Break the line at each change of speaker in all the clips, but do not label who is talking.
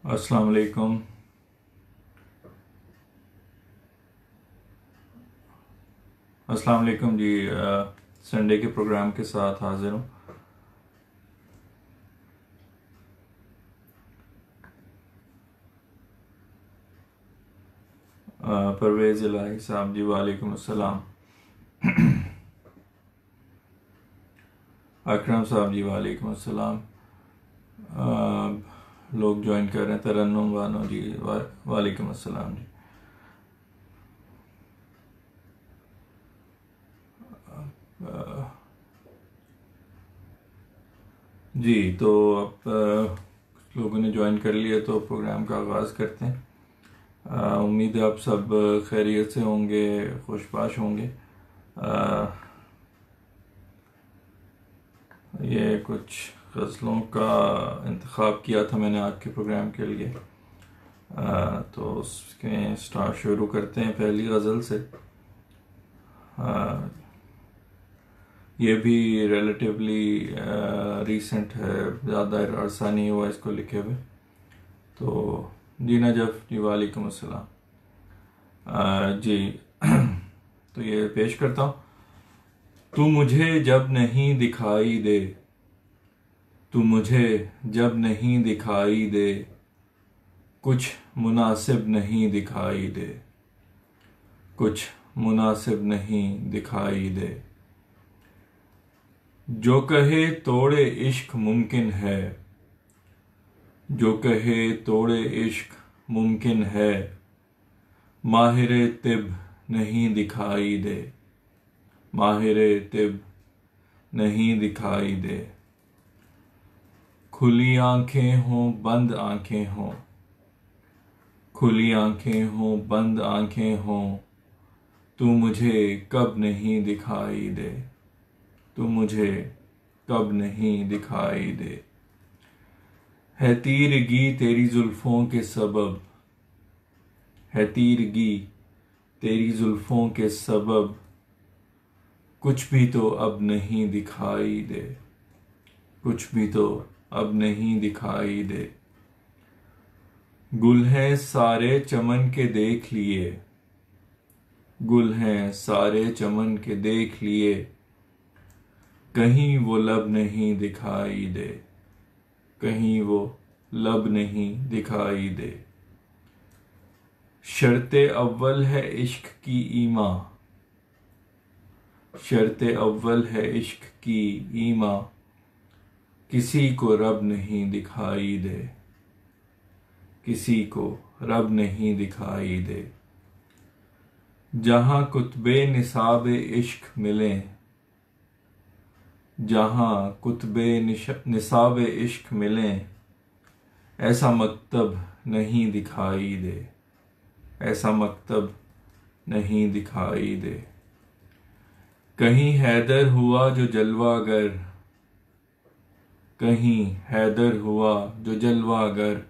अस्सलाम वालेकुम। अस्सलाम वालेकुम जी। संडे के प्रोग्राम के साथ हाजिर हूँ। परवेज़ इलाही साहब जी, वालेकुम अस्सलाम। अकरम साहब जी, वालेकुम अस्सलाम। लोग ज्वाइन कर रहे हैं। तरन्नुम बानो जी, वालेकुम अस्सलाम जी। अ, जी, तो अब कुछ लोगों ने ज्वाइन कर लिया तो प्रोग्राम का आगाज़ करते हैं। उम्मीद है आप सब खैरियत से होंगे, खुशबाश होंगे। अ, ये कुछ गज़लों का इंतखाब किया था मैंने आज के प्रोग्राम के लिए। तो उसके स्टार्ट शुरू करते हैं पहली गज़ल से। अ, ये भी रिलेटिवली रीसेंट है, ज़्यादा अरसा नहीं हुआ इसको लिखे हुए। तो जी नजफ़ जी, वालेकुम अस्सलाम। जी तो ये पेश करता हूँ। तू मुझे जब नहीं दिखाई दे, तू मुझे जब नहीं दिखाई दे, कुछ मुनासिब नहीं दिखाई दे, कुछ मुनासिब नहीं दिखाई दे। जो कहे तोड़े इश्क मुमकिन है, जो कहे तोड़े इश्क मुमकिन है, माहिर तिब नहीं दिखाई दे, माहिर तिब नहीं दिखाई दे। खुली आंखें हों बंद आंखें हों, खुली आंखें हों बंद आंखें हों, तू मुझे कब नहीं दिखाई दे, तू मुझे कब नहीं दिखाई दे। है तीरगी तेरी जुल्फों के सबब, है तीरगी तेरी जुल्फों के सबब, कुछ भी तो अब नहीं दिखाई दे, कुछ भी तो अब नहीं दिखाई दे। गुल हैं सारे चमन के देख लिए, गुल हैं सारे चमन के देख लिए, कहीं वो लब नहीं दिखाई दे, कहीं वो लब नहीं दिखाई दे। शर्ते अव्वल है इश्क की ईमा, शर्ते अव्वल है इश्क की ईमा, किसी को रब नहीं दिखाई दे, किसी को रब नहीं दिखाई दे। जहां कुतबे निसाबे इश्क मिले, जहां कुतबे निसाबे इश्क मिले, ऐसा मकतब नहीं दिखाई दे, ऐसा मकतब नहीं दिखाई दे। कहीं हैदर हुआ जो जलवागर, कहीं हैदर हुआ जो जलवागर,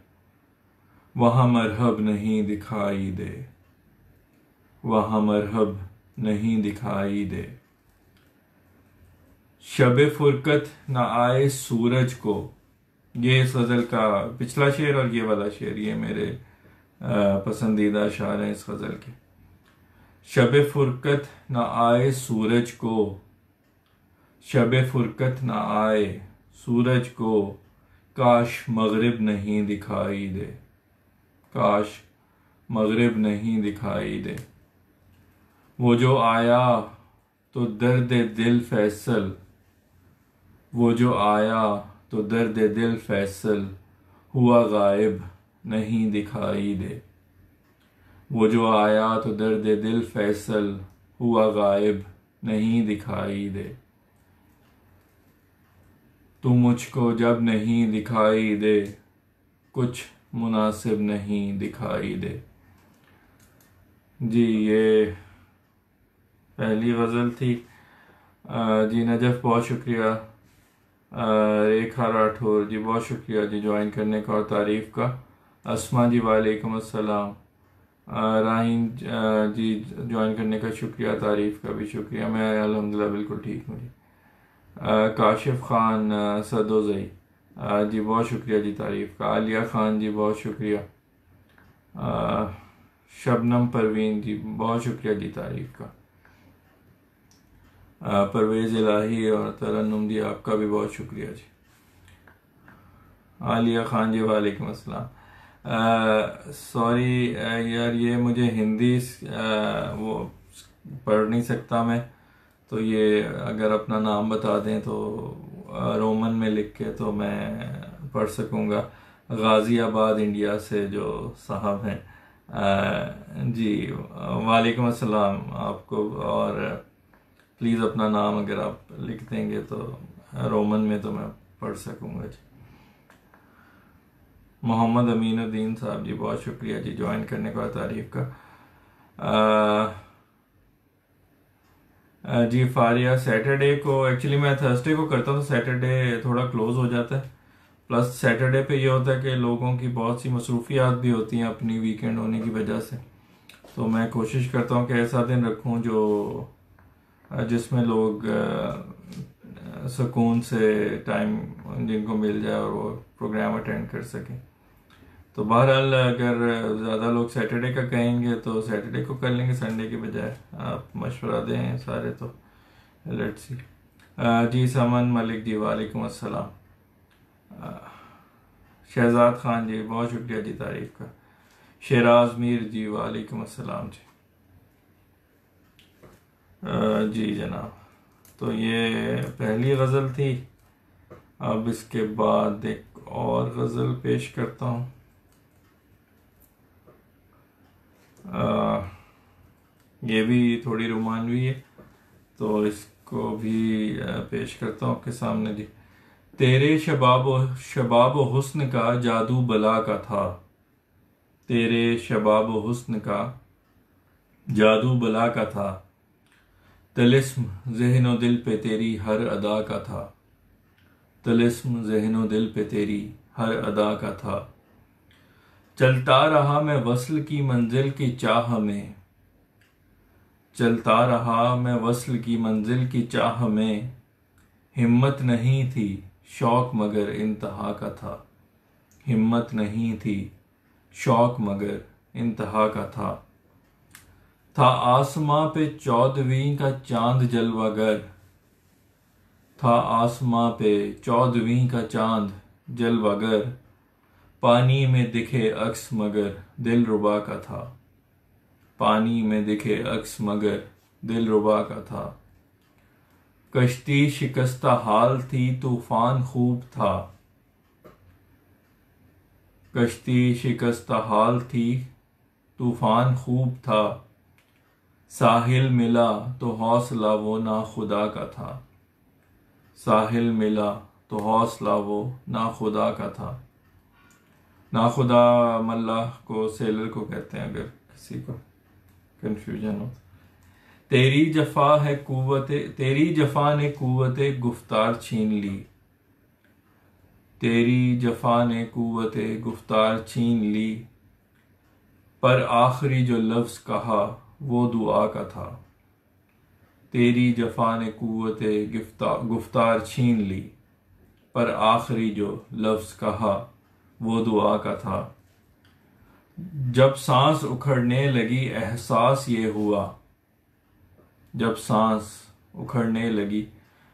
वहां मरहब नहीं दिखाई दे, वहां मरहब नहीं दिखाई दे। शबे फुरकत न आए सूरज को, ये इस गज़ल का पिछला शेर और ये वाला शेर, ये मेरे पसंदीदा अशार हैं इस गज़ल के। शबे फुरकत न आए सूरज को, शबे फुरकत न आए सूरज को, काश मगरिब नहीं दिखाई दे, काश मगरिब नहीं दिखाई दे। वो जो आया तो दर्द दिल फैसल, वो जो आया तो दर्द दिल फैसल, हुआ गायब नहीं दिखाई दे। वो जो आया तो दर्द दिल फैसल, हुआ गायब नहीं दिखाई दे। तू मुझको जब नहीं दिखाई दे, कुछ मुनासिब नहीं दिखाई दे। जी, ये पहली गज़ल थी। जी नजफ़, बहुत शुक्रिया। रेखा राठौर जी, बहुत शुक्रिया जी ज्वाइन करने का और तारीफ़ का। अस्मा जी, वालेकुम अस्सलाम। राहीन जी, ज्वाइन करने का शुक्रिया, तारीफ़ का भी शुक्रिया। मैं अल्हम्दुलिल्लाह बिल्कुल ठीक हूँ जी। काशिफ खान सदोज़ई, जी बहुत शुक्रिया जी तारीफ़ का। आलिया ख़ान जी बहुत शुक्रिया। शबनम परवीन जी बहुत शुक्रिया जी तारीफ़ का। परवेज़ इलाही और तरन्नुम जी आपका भी बहुत शुक्रिया जी। आलिया ख़ान जी वालेकुम अस्सलाम। सॉरी यार, ये मुझे हिंदी वो पढ़ नहीं सकता मैं, तो ये अगर अपना नाम बता दें तो रोमन में लिख के तो मैं पढ़ सकूँगा। गाज़ियाबाद इंडिया से जो साहब हैं, जी वालेकुम अस्सलाम आपको। और प्लीज़ अपना नाम अगर आप लिख देंगे तो रोमन में तो मैं पढ़ सकूँगा जी। मोहम्मद अमीनुद्दीन साहब जी बहुत शुक्रिया जी ज्वाइन करने का, तारीफ़ का। जी फारिया, सैटरडे को एक्चुअली मैं थर्सडे को करता हूँ तो सैटरडे थोड़ा क्लोज हो जाता है। प्लस सैटरडे पे ये होता है कि लोगों की बहुत सी मसरूफियात भी होती हैं अपनी वीकेंड होने की वजह से, तो मैं कोशिश करता हूँ कि ऐसा दिन रखूँ जो जिसमें लोग सुकून से टाइम जिनको मिल जाए और वो प्रोग्राम अटेंड कर सकें। तो बहरहाल अगर ज़्यादा लोग सैटरडे का कहेंगे तो सैटरडे को कर लेंगे संडे के बजाय। आप मशवरा दें सारे तो लेट्स सी। जी समन मलिक जी वालेकुम अस्सलाम। शहजाद खान जी बहुत शुक्रिया जी तारीफ़ का। शेराज मीर जी वालेकुम अस्सलाम जी। जी जनाब, तो ये पहली गज़ल थी। अब इसके बाद एक और गज़ल पेश करता हूँ। ये भी थोड़ी रोमानवी है तो इसको भी पेश करता हूँ आपके सामने जी। तेरे शबाब हुस्न का जादू बला का था, तेरे शबाब हुस्न का जादू बला का था, तिलिस्म ज़हनो दिल पे तेरी हर अदा का था, तिलिस्म ज़हनो दिल पे तेरी हर अदा का था। चलता रहा मैं वस्ल की मंजिल की चाह में, चलता रहा मैं वस्ल की मंजिल की चाह में, हिम्मत नहीं थी शौक मगर इंतहा का था, हिम्मत नहीं थी शौक मगर इंतहा का था आसमां पे 14वीं का चांद जलवागर, था आसमां पे 14वीं का चांद जलवागर, पानी में दिखे अक्स मगर दिल रुबा का था, पानी में दिखे अक्स मगर दिल रुबा का था। कश्ती शिकस्ता हाल थी तूफान खूब था, कश्ती शिकस्ता हाल थी तूफान खूब था, साहिल मिला तो हौसला वो ना खुदा का था, साहिल मिला तो हौसला वो ना खुदा का था। ना खुदा मल्लाह को सेलर को कहते हैं अगर किसी को कंफ्यूजन हो। तेरी जफा है कुव्वते, तेरी जफा ने कुव्वते गुफ्तार छीन ली, तेरी जफा ने कुव्वते गुफ्तार छीन ली, पर आखिरी जो लफ्ज कहा वो दुआ का था, तेरी जफा ने कुव्वते गुफ्तार छीन ली, पर आखिरी जो लफ्ज कहा वो दुआ का था। जब सांस उखड़ने लगी एहसास ये हुआ, जब सांस उखड़ने लगी।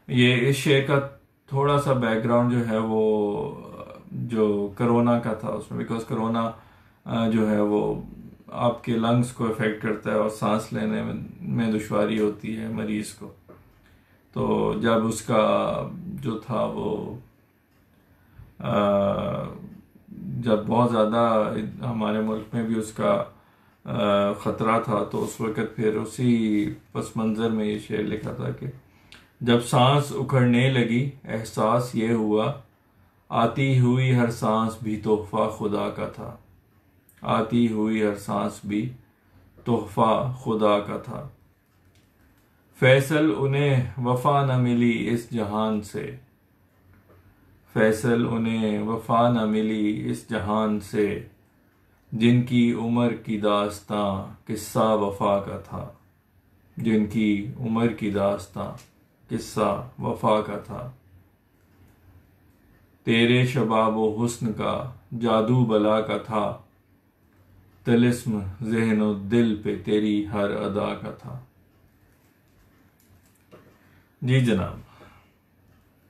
ये इस शेर का थोड़ा सा बैकग्राउंड जो है वो जो कोरोना का था उसमें, बिकॉज कोरोना जो है वो आपके लंग्स को इफेक्ट करता है और सांस लेने में दुश्वारी होती है मरीज को। तो जब उसका जो था वो जब बहुत ज़्यादा हमारे मुल्क में भी उसका ख़तरा था तो उस वक़्त फिर उसी पस मंज़र में ये शेर लिखा था कि जब सांस उखड़ने लगी एहसास ये हुआ, आती हुई हर सांस भी तोहफा खुदा का था, आती हुई हर सांस भी तोहफा खुदा का था। फैसल उन्हें वफा न मिली इस जहान से, फैसल उन्हें वफा न मिली इस जहान से, जिनकी उम्र की दास्तां किस्सा वफा का था, जिनकी उम्र की दास्तां किस्सा वफा का था। तेरे शबाब हुस्न का जादू बला का था, तिलिस्म ज़हनो दिल पे तेरी हर अदा का था। जी जनाब।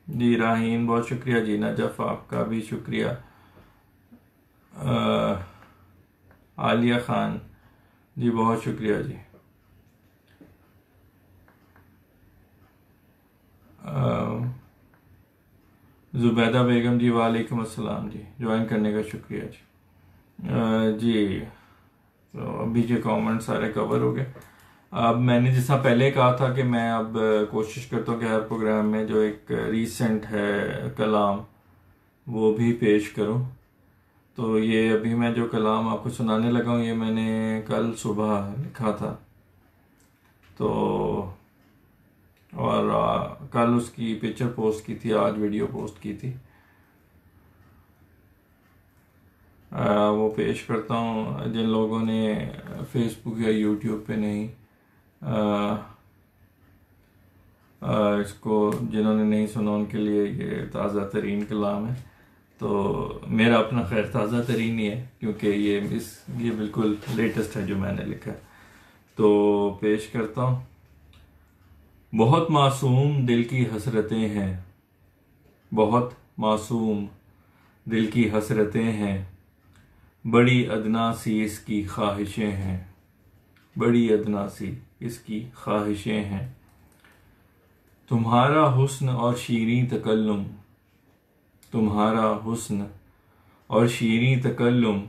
जी राहीन बहुत शुक्रिया जी। नजफ आपका भी शुक्रिया। आलिया खान जी बहुत शुक्रिया जी। जुबैदा बेगम जी वालेकुम अस्सलाम जी, ज्वाइन करने का शुक्रिया जी। जी तो अभी के कमेंट सारे कवर हो गए। अब मैंने जैसा पहले कहा था कि मैं अब कोशिश करता हूँ कि हर प्रोग्राम में जो एक रीसेंट है कलाम वो भी पेश करूँ। तो ये अभी मैं जो कलाम आपको सुनाने लगा हूँ ये मैंने कल सुबह लिखा था। तो और कल उसकी पिक्चर पोस्ट की थी, आज वीडियो पोस्ट की थी। वो पेश करता हूँ जिन लोगों ने फेसबुक या यूट्यूब पे नहीं इसको जिन्होंने नहीं सुना उनके लिए ये ताज़ा तरीन कलाम है। तो मेरा अपना खैर ताज़ा तरीन ही है क्योंकि ये बिल्कुल लेटेस्ट है जो मैंने लिखा है। तो पेश करता हूँ। बहुत मासूम दिल की हसरतें हैं, बहुत मासूम दिल की हसरतें हैं, बड़ी अदना सी इसकी ख्वाहिशें हैं, बड़ी अदना सी इसकी ख्वाहिशें हैं। तुम्हारा हुस्न और शीरीं तकल्लुम, तुम्हारा हुस्न और शीरीं तकल्लुम,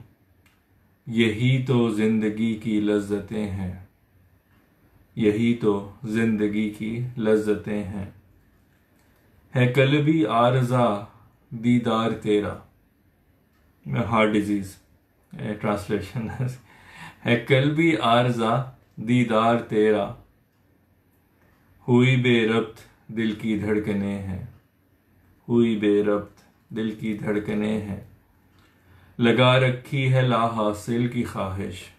यही तो जिंदगी की लज्जतें हैं, यही तो जिंदगी की लज्जतें हैं। है कल्बी आरज़ा दीदार तेरा, हार्ट डिजीज ट्रांसलेशन है कल्बी आरज़ा दीदार तेरा, हुई बेरब्त दिल की धड़कनें हैं, हुई बेरब्त दिल की धड़कनें हैं। लगा रखी है ला हासिल की ख्वाहिश,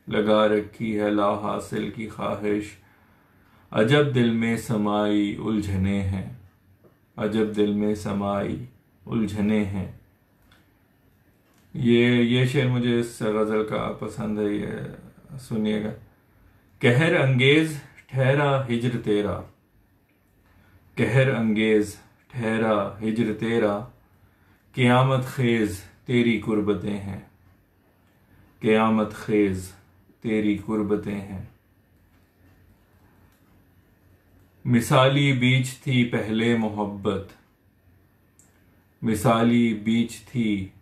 लगा रखी है ला हासिल की ख्वाहिश, अजब दिल में समाई उलझने हैं, अजब दिल में समाई उलझने हैं। ये शेर मुझे इस गज़ल का पसंद है, ये सुनिएगा। कहर अंगेज ठहरा हिज्र तेरा, कहर अंगेज ठहरा हिज्र तेरा, क़यामत खेज तेरी कुर्बतें हैं, क़यामत खेज तेरी कुर्बतें हैं। मिसाली बीच थी पहले मोहब्बत, मिसाली बीच थी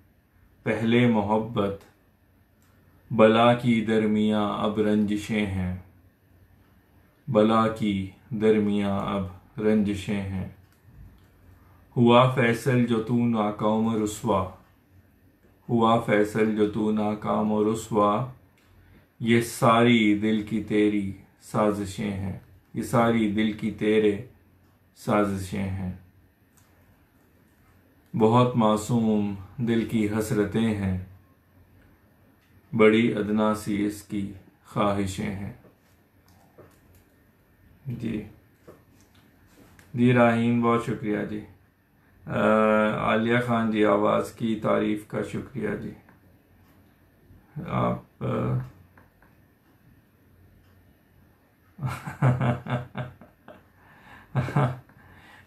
पहले मोहब्बत, बला की दरमियां अब रंजिशें हैं, बला की दरमियां अब रंजिशें हैं। हुआ फैसल जो तू नाकाम रुस्वा, हुआ फैसल जो तू नाकाम रुस्वा, ये सारी दिल की तेरी साजिशें हैं, ये सारी दिल की तेरे साजिशें हैं। बहुत मासूम दिल की हसरतें हैं, बड़ी अदना सी इसकी ख्वाहिशें हैं। जी राहीन बहुत शुक्रिया जी। आलिया खान जी आवाज़ की तारीफ का शुक्रिया जी। आप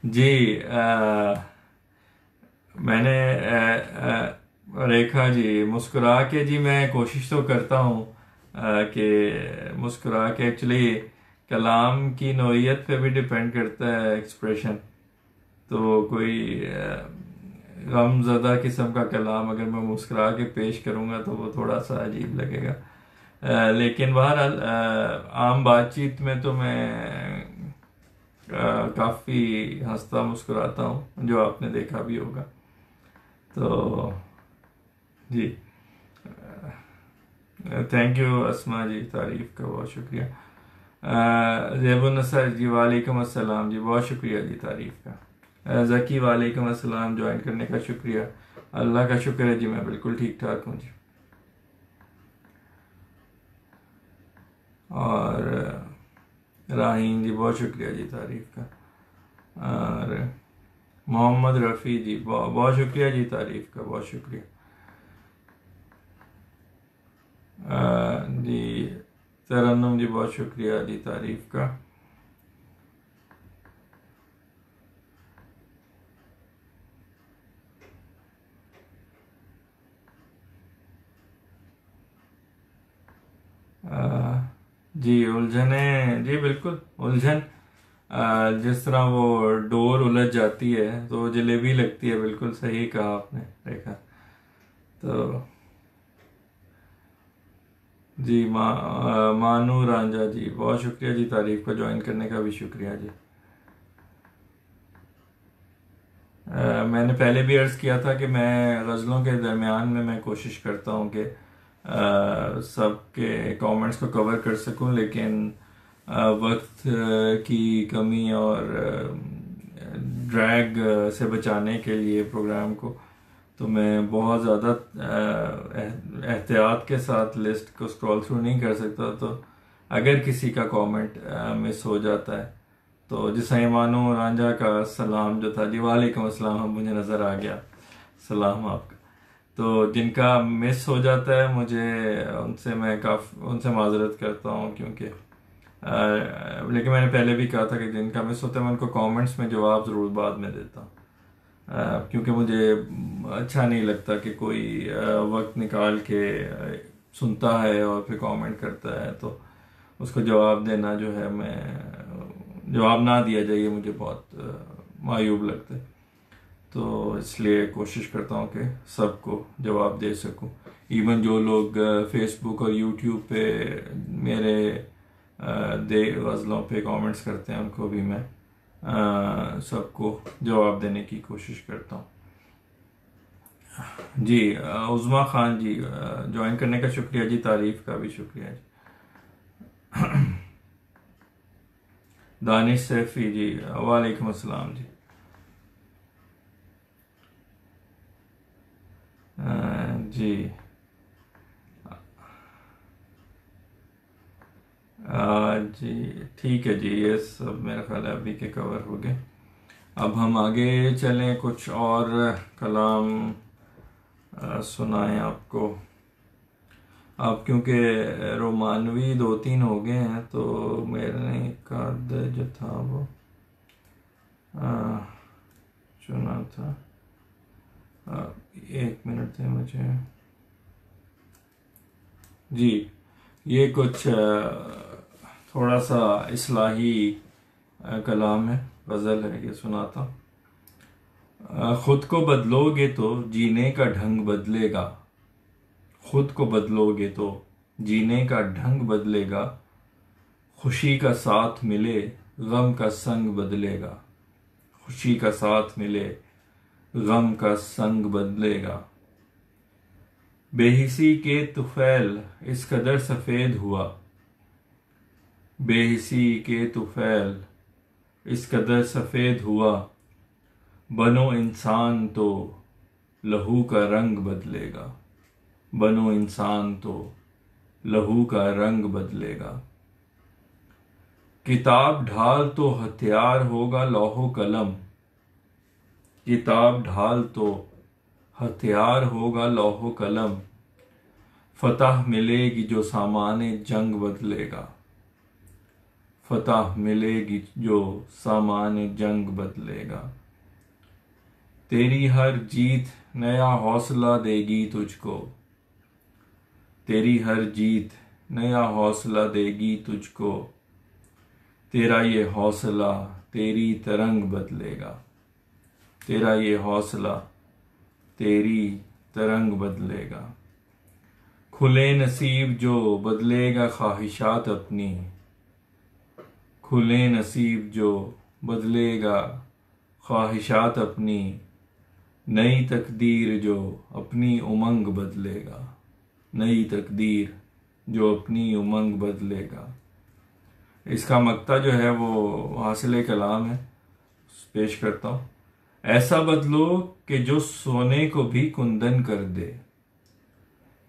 जी मैंने रेखा जी मुस्कुरा के, जी मैं कोशिश तो करता हूँ कि मुस्कुरा के, एक्चुअली कलाम की नौइयत पे भी डिपेंड करता है एक्सप्रेशन। तो कोई गमज़दा किस्म का कलाम अगर मैं मुस्कुरा के पेश करूँगा तो वो थोड़ा सा अजीब लगेगा। लेकिन बहरहाल आम बातचीत में तो मैं काफ़ी हंसता मुस्कुराता हूँ, जो आपने देखा भी होगा। तो जी थैंक यू अस्मा जी, तारीफ का बहुत शुक्रिया। ज़ैबुन नसर जी वालेकुम अस्सलाम जी, बहुत शुक्रिया जी तारीफ का। ज़की वालेकुम अस्सलाम, ज्वाइन करने का शुक्रिया। अल्लाह का शुक्र है जी मैं बिल्कुल ठीक ठाक हूँ जी। और राहीन जी बहुत शुक्रिया जी तारीफ का। और मोहम्मद रफ़ी जी, बहुत शुक्रिया जी तारीफ का, बहुत शुक्रिया। जी तरन्नुम जी, बहुत शुक्रिया जी तारीफ का। जी उलझने, जी बिल्कुल उलझन, जिस तरह वो डोर उलझ जाती है तो जलेबी लगती है, बिल्कुल सही कहा आपने, देखा तो। जी मानू रांझा जी, बहुत शुक्रिया जी तारीफ का, ज्वाइन करने का भी शुक्रिया जी। मैंने पहले भी अर्ज़ किया था कि मैं गज़लों के दरमियान में मैं कोशिश करता हूँ कि सबके कमेंट्स को कवर कर सकूं, लेकिन वक्त की कमी और ड्रैग से बचाने के लिए प्रोग्राम को, तो मैं बहुत ज़्यादा एहतियात के साथ लिस्ट को स्क्रॉल थ्रू नहीं कर सकता। तो अगर किसी का कमेंट मिस हो जाता है तो जैसे मानो रांझा का सलाम जो था जी, वालेकुम अस्सलाम, मुझे नज़र आ गया सलाम आपका। तो जिनका मिस हो जाता है मुझे उनसे माजरत करता हूँ, क्योंकि लेकिन मैंने पहले भी कहा था कि जिनका मिस होता है मैं उनको कमेंट्स में जवाब ज़रूर बाद में देता हूँ, क्योंकि मुझे अच्छा नहीं लगता कि कोई वक्त निकाल के सुनता है और फिर कमेंट करता है, तो उसको जवाब देना जो है, मैं जवाब ना दिया जाए, ये मुझे बहुत मायूब लगता है। तो इसलिए कोशिश करता हूँ कि सबको जवाब दे सकूँ। इवन जो लोग फेसबुक और यूट्यूब पे मेरे दे गज़लों पे कमेंट्स करते हैं उनको भी मैं सबको जवाब देने की कोशिश करता हूँ। जी उज़मा खान जी, ज्वाइन करने का शुक्रिया जी, तारीफ का भी शुक्रिया जी। दानिश सैफी जी, वालेकुम अस्सलाम जी। जी जी ठीक है जी, ये सब मेरा ख्याल है अभी के कवर हो गए। अब हम आगे चलें, कुछ और कलाम सुनाएं आपको। अब क्योंकि रोमानवी दो तीन हो गए हैं तो मैंने एक आध जो था वो चुना था। एक मिनट थे मुझे जी, ये कुछ थोड़ा सा इस्लाही कलाम है, गज़ल है, ये सुनाता हूँ। खुद को बदलोगे तो जीने का ढंग बदलेगा, खुद को बदलोगे तो जीने का ढंग बदलेगा, खुशी का साथ मिले गम का संग बदलेगा, खुशी का साथ मिले गम का संग बदलेगा। बेहिसी के तुफैल इस कदर सफ़ेद हुआ, बेहिसी के तुफैल इस कदर सफ़ेद हुआ, बनो इंसान तो लहू का रंग बदलेगा, बनो इंसान तो लहू का रंग बदलेगा। किताब ढाल तो हथियार होगा लौहो कलम, किताब ढाल तो हथियार होगा लौहो कलम, फतह मिलेगी जो सामाने जंग बदलेगा, फतह मिलेगी जो सामाने जंग बदलेगा। तेरी हर जीत नया हौसला देगी तुझको, तेरी हर जीत नया हौसला देगी तुझको, तेरा ये हौसला तेरी तरंग बदलेगा, तेरा ये हौसला तेरी तरंग बदलेगा। खुले नसीब जो बदलेगा ख्वाहिशात अपनी, खुले नसीब जो बदलेगा ख्वाहिशात अपनी, नई तकदीर जो अपनी उमंग बदलेगा, नई तकदीर जो अपनी उमंग बदलेगा। इसका मक्ता जो है वो हासिल कलाम है, पेश करता हूँ। ऐसा बदलो कि जो सोने को भी कुंदन कर दे,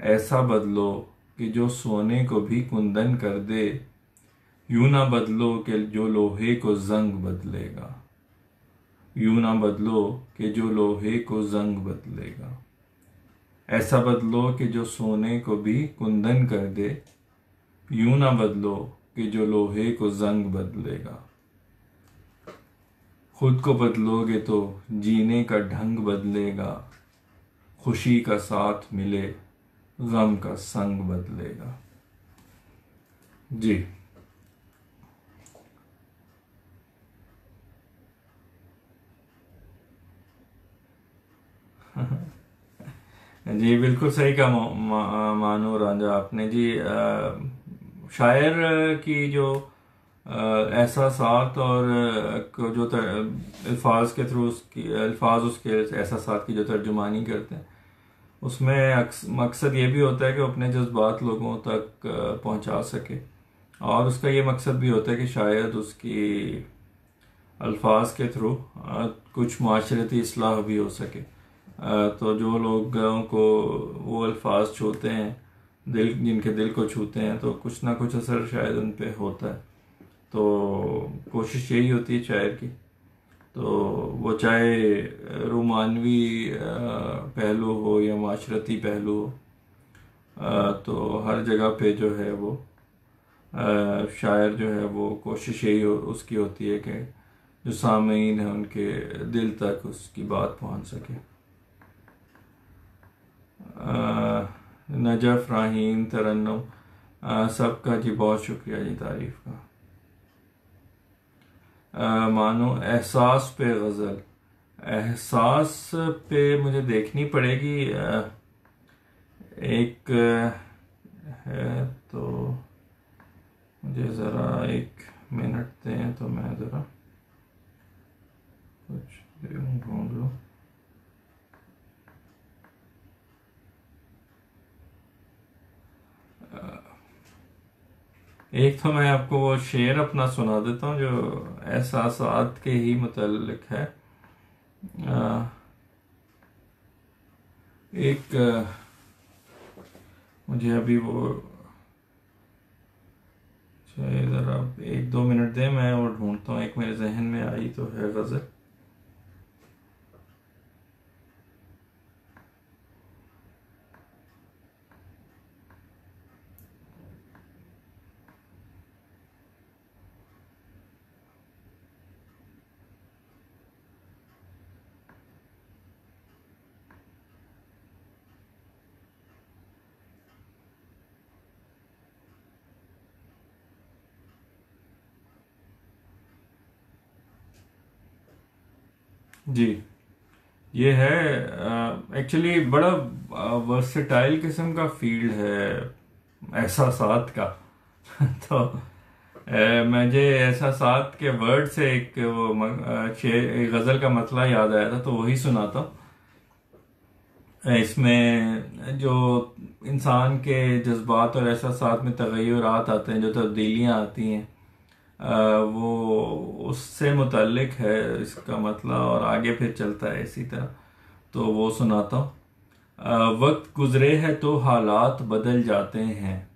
ऐसा बदलो कि जो सोने को भी कुंदन कर दे, यूं ना बदलो कि जो लोहे को जंग बदलेगा, यूं ना बदलो कि जो लोहे को जंग बदलेगा। ऐसा बदलो कि जो सोने को भी कुंदन कर दे। यूं ना बदलो कि जो लोहे को जंग बदलेगा। खुद को बदलोगे तो जीने का ढंग बदलेगा। खुशी का साथ मिले, गम का संग बदलेगा। जी। जी बिल्कुल सही कहा मानो रांझा आपने जी। शायर की जो एहसासात और जो अल्फाज के थ्रू उसकी अल्फाज उसके एहसासात की जो तर्जुमानी करते हैं, उसमें मकसद ये भी होता है कि वो अपने जज्बात लोगों तक पहुंचा सके। और उसका ये मकसद भी होता है कि शायद उसकी अल्फाज के थ्रू कुछ माशरती इस्लाह भी हो सके। तो जो लोगों को वो अल्फाज छूते हैं, दिल जिनके दिल को छूते हैं, तो कुछ ना कुछ असर शायद उन पे होता है। तो कोशिश यही होती है शायर की। तो वो चाहे रोमानवी पहलू हो या माशरती पहलू हो, तो हर जगह पे जो है वो शायर जो है वो कोशिश यही उसकी होती है कि जो सामीन है उनके दिल तक उसकी बात पहुंच सके। नजफ, राहीन, तरन्नुम, सबका जी बहुत शुक्रिया जी तारीफ का। मानो एहसास पे गज़ल, एहसास पे मुझे देखनी पड़ेगी। एक है तो मुझे ज़रा 1 मिनट दें तो मैं ज़रा कुछ ढूंढ लूँ। एक तो मैं आपको वो शेर अपना सुना देता हूँ जो एहसासात के ही मुतल्लिक है। एक मुझे अभी वो ज़रा 1-2 मिनट दें, मैं वो ढूंढता हूँ। एक मेरे जहन में आई तो है गज़ल। जी, ये है एक्चुअली बड़ा वर्सेटाइल किस्म का फील्ड है एहसासात का। तो मुझे एहसासात के वर्ड से एक वो शेर गज़ल का मतला याद आया था, तो वही सुनाता हूँ। इसमें जो इंसान के जज्बात और एहसासात में तगय्युरात आते हैं, जो तब्दीलियाँ आती हैं, वो उससे मुतल्लिक है इसका मतलब, और आगे फिर चलता है इसी तरह। तो वो सुनाता हूँ। वक्त गुजरे है तो हालात बदल जाते हैं।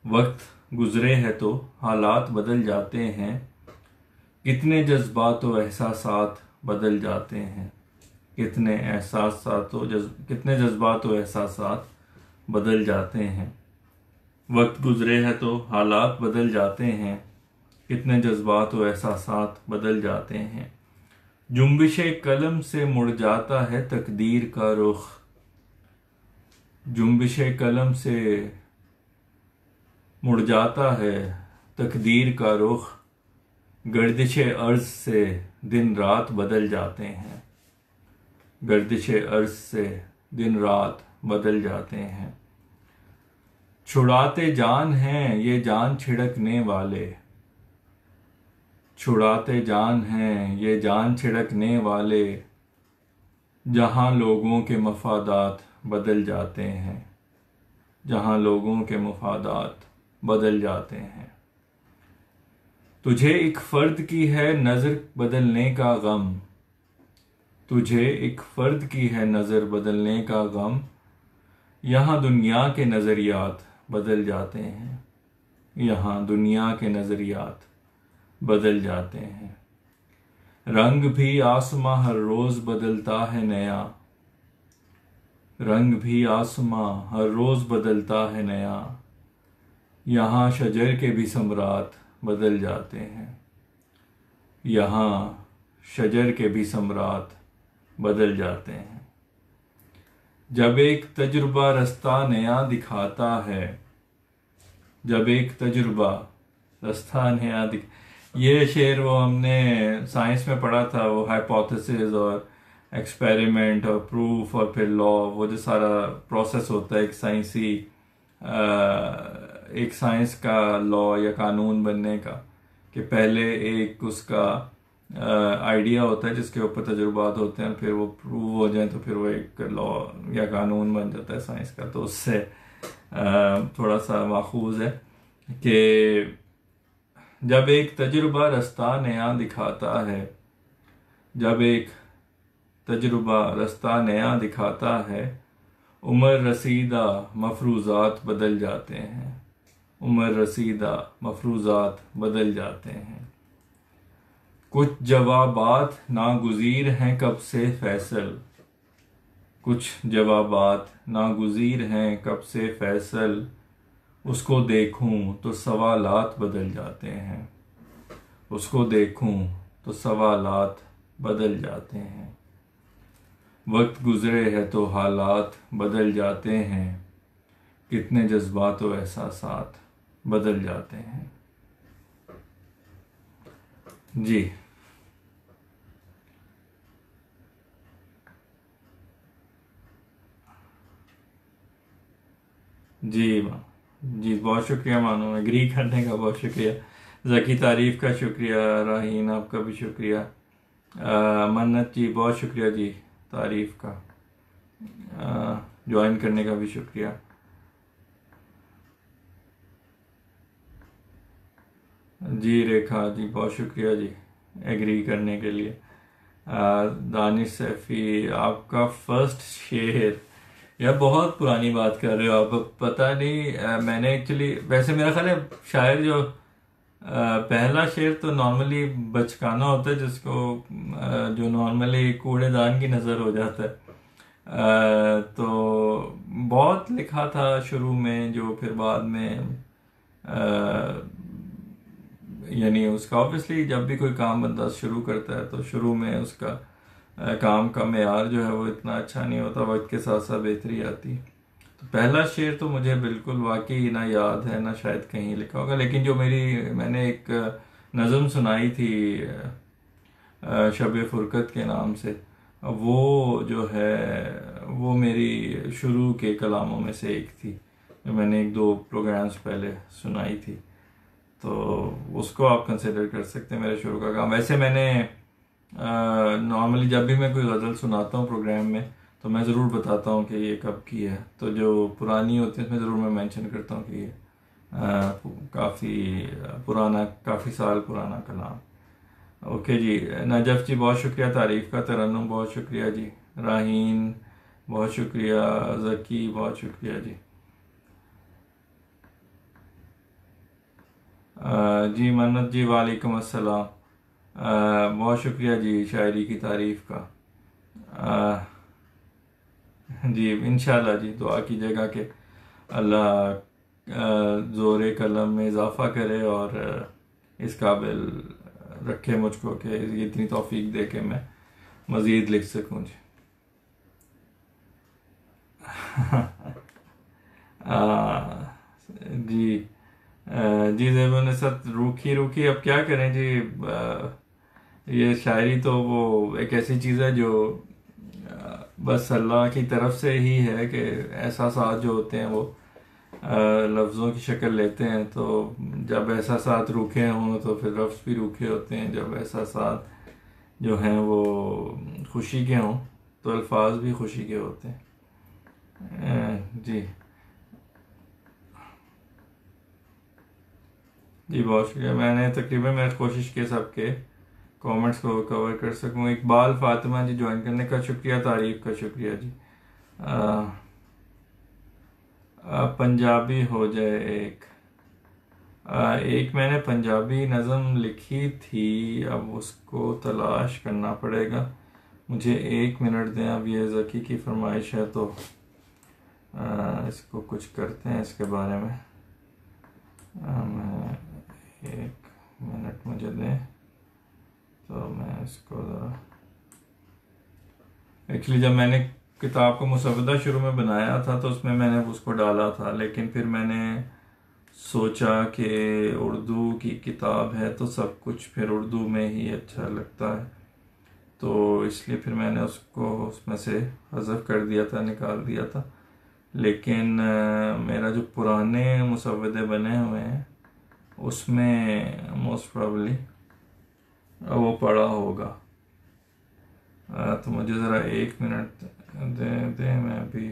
वक्त गुजरे है तो हालात बदल जाते हैं। कितने जज्बात व एहसासात बदल जाते हैं। कितने जज्बात व एहसासात बदल जाते हैं। वक्त गुजरे है तो हालात बदल जाते हैं। कितने जज्बात व एहसासात बदल जाते हैं। जुम्बिशे कलम से मुड़ जाता है तकदीर का रुख। जुम्बिशे कलम से मुड़ जाता है तकदीर का रुख। गर्दिशे अर्ज से दिन रात बदल जाते हैं। गर्दिशे अर्ज से दिन रात बदल जाते हैं। छुड़ाते जान हैं ये जान छिड़कने वाले। छुड़ाते जान हैं ये जान छिड़कने वाले। जहां लोगों के मफादात बदल जाते हैं। जहां लोगों के मफादात बदल जाते हैं। तुझे एक फर्द की है नजर बदलने का गम। तुझे एक फर्द की है नजर बदलने का गम। यहाँ दुनिया के नजरियात बदल जाते हैं। यहाँ दुनिया के नजरियात बदल जाते हैं। रंग भी आसमां हर रोज बदलता है नया, रंग भी आसमां हर रोज बदलता है नया, यहाँ शजर के भी सम्राट बदल जाते हैं, यहाँ शजर के भी सम्राट बदल जाते हैं। जब एक तजुर्बा रास्ता नया दिखाता है, जब एक तजुर्बा रास्ता नया ये शेर वो हमने साइंस में पढ़ा था, वो हाइपोथेसिस और एक्सपेरिमेंट और प्रूफ और फिर लॉ, वो जो सारा प्रोसेस होता है एक साइंस का लॉ या कानून बनने का, कि पहले एक उसका आइडिया होता है जिसके ऊपर तजुर्बात होते हैं, फिर वो प्रूव हो जाए तो फिर वो एक लॉ या कानून बन जाता है साइंस का। तो उससे थोड़ा सा माखूज है कि जब एक तजुर्बा रास्ता नया दिखाता है, जब एक तजुर्बा रास्ता नया दिखाता है, उम्र रसीदा मफरूजात बदल जाते हैं, उम्र रसीदा मफरूजात बदल जाते हैं। कुछ जवाबात नागुज़ीर हैं कब से फैसल, कुछ जवाबात नागुज़ीर हैं कब से फैसल, उसको देखूं तो सवालात बदल जाते हैं, उसको देखूं तो सवालात बदल जाते हैं। वक्त गुजरे है तो हालात बदल जाते हैं, कितने जज्बात व एहसासात बदल जाते हैं। जी जी जी, बहुत शुक्रिया मानो, एग्री करने का बहुत शुक्रिया। ज़की तारीफ का शुक्रिया, राहीन आपका भी शुक्रिया, मन्नत जी बहुत शुक्रिया जी तारीफ का, ज्वाइन करने का भी शुक्रिया। जी रेखा जी बहुत शुक्रिया जी एग्री करने के लिए। दानिश सैफी आपका फर्स्ट शेर, यह बहुत पुरानी बात कर रहे हो आप, पता नहीं मैंने एक्चुअली, वैसे मेरा ख्याल है शायर जो पहला शेर तो नॉर्मली बचकाना होता है, जिसको जो नॉर्मली कूड़ेदान की नज़र हो जाता है। तो बहुत लिखा था शुरू में, जो फिर बाद में यानी उसका ऑब्वियसली जब भी कोई काम बंदा शुरू करता है तो शुरू में उसका काम का मेयार जो है वो इतना अच्छा नहीं होता, वक्त के साथ साथ बेहतरी आती है। तो पहला शेर तो मुझे बिल्कुल वाकई ना याद है, ना शायद कहीं लिखा होगा, लेकिन जो मैंने एक नज़म सुनाई थी शब फुरकत के नाम से, वो जो है वो मेरी शुरू के कलामों में से एक थी, जो मैंने एक दो प्रोग्राम्स पहले सुनाई थी, तो उसको आप कंसिडर कर सकते हैं मेरे शुरू का काम। वैसे मैंने नॉर्मली जब भी मैं कोई गज़ल सुनाता हूँ प्रोग्राम में तो मैं ज़रूर बताता हूँ कि ये कब की है, तो जो पुरानी होती है उसमें ज़रूर मैं मेंशन करता हूँ कि ये काफ़ी पुराना, काफ़ी साल पुराना कलाम। ओके जी, नजफ जी बहुत शुक्रिया तारीफ़ का, तरन्नुम बहुत शुक्रिया जी, राहीन बहुत शुक्रिया, ज़की बहुत शुक्रिया जी। जी मन्नत जी वालेकुम अस्सलाम, बहुत शुक्रिया जी शायरी की तारीफ़ का। जी इंशाल्लाह जी दुआ कीजिएगा कि अल्लाह ज़ोर कलम में इजाफ़ा करे और इस काबिल रखे मुझको कि ये इतनी तौफीक दे के मैं मज़ीद लिख सकूँ जी। जी जी ज़ेबन सत रूखी रूखी, अब क्या करें जी, ये शायरी तो वो एक ऐसी चीज़ है जो बस अल्लाह की तरफ से ही है कि एहसासात जो होते हैं वो लफ्ज़ों की शक्ल लेते हैं। तो जब एहसासात रूखे हों तो फिर लफ्ज़ भी रूखे होते हैं, जब एहसासात जो हैं वो खुशी के हों तो अल्फाज भी खुशी के होते हैं। जी जी बहुत शुक्रिया, मैंने तकरीबन मैं कोशिश की सबके कमेंट्स को कवर कर सकूं। इकबाल फातिमा जी ज्वाइन करने का शुक्रिया, तारीफ का शुक्रिया जी। पंजाबी हो जाए एक, एक मैंने पंजाबी नज़म लिखी थी, अब उसको तलाश करना पड़ेगा। मुझे 1 मिनट दें, अब ये ज़की की फरमाइश है तो इसको कुछ करते हैं इसके बारे में। मैं 1 मिनट मुझे दें तो मैं इसको ज़रा, एक्चुअली जब मैंने किताब को मुसवदा शुरू में बनाया था तो उसमें मैंने उसको डाला था, लेकिन फिर मैंने सोचा कि उर्दू की किताब है तो सब कुछ फिर उर्दू में ही अच्छा लगता है, तो इसलिए फिर मैंने उसको उसमें से हज़फ कर दिया था, निकाल दिया था। लेकिन मेरा जो पुराने मुसवदे बने हुए हैं उसमें मोस्ट प्रॉब्ली वो पड़ा होगा। तो मुझे ज़रा 1 मिनट दे मैं अभी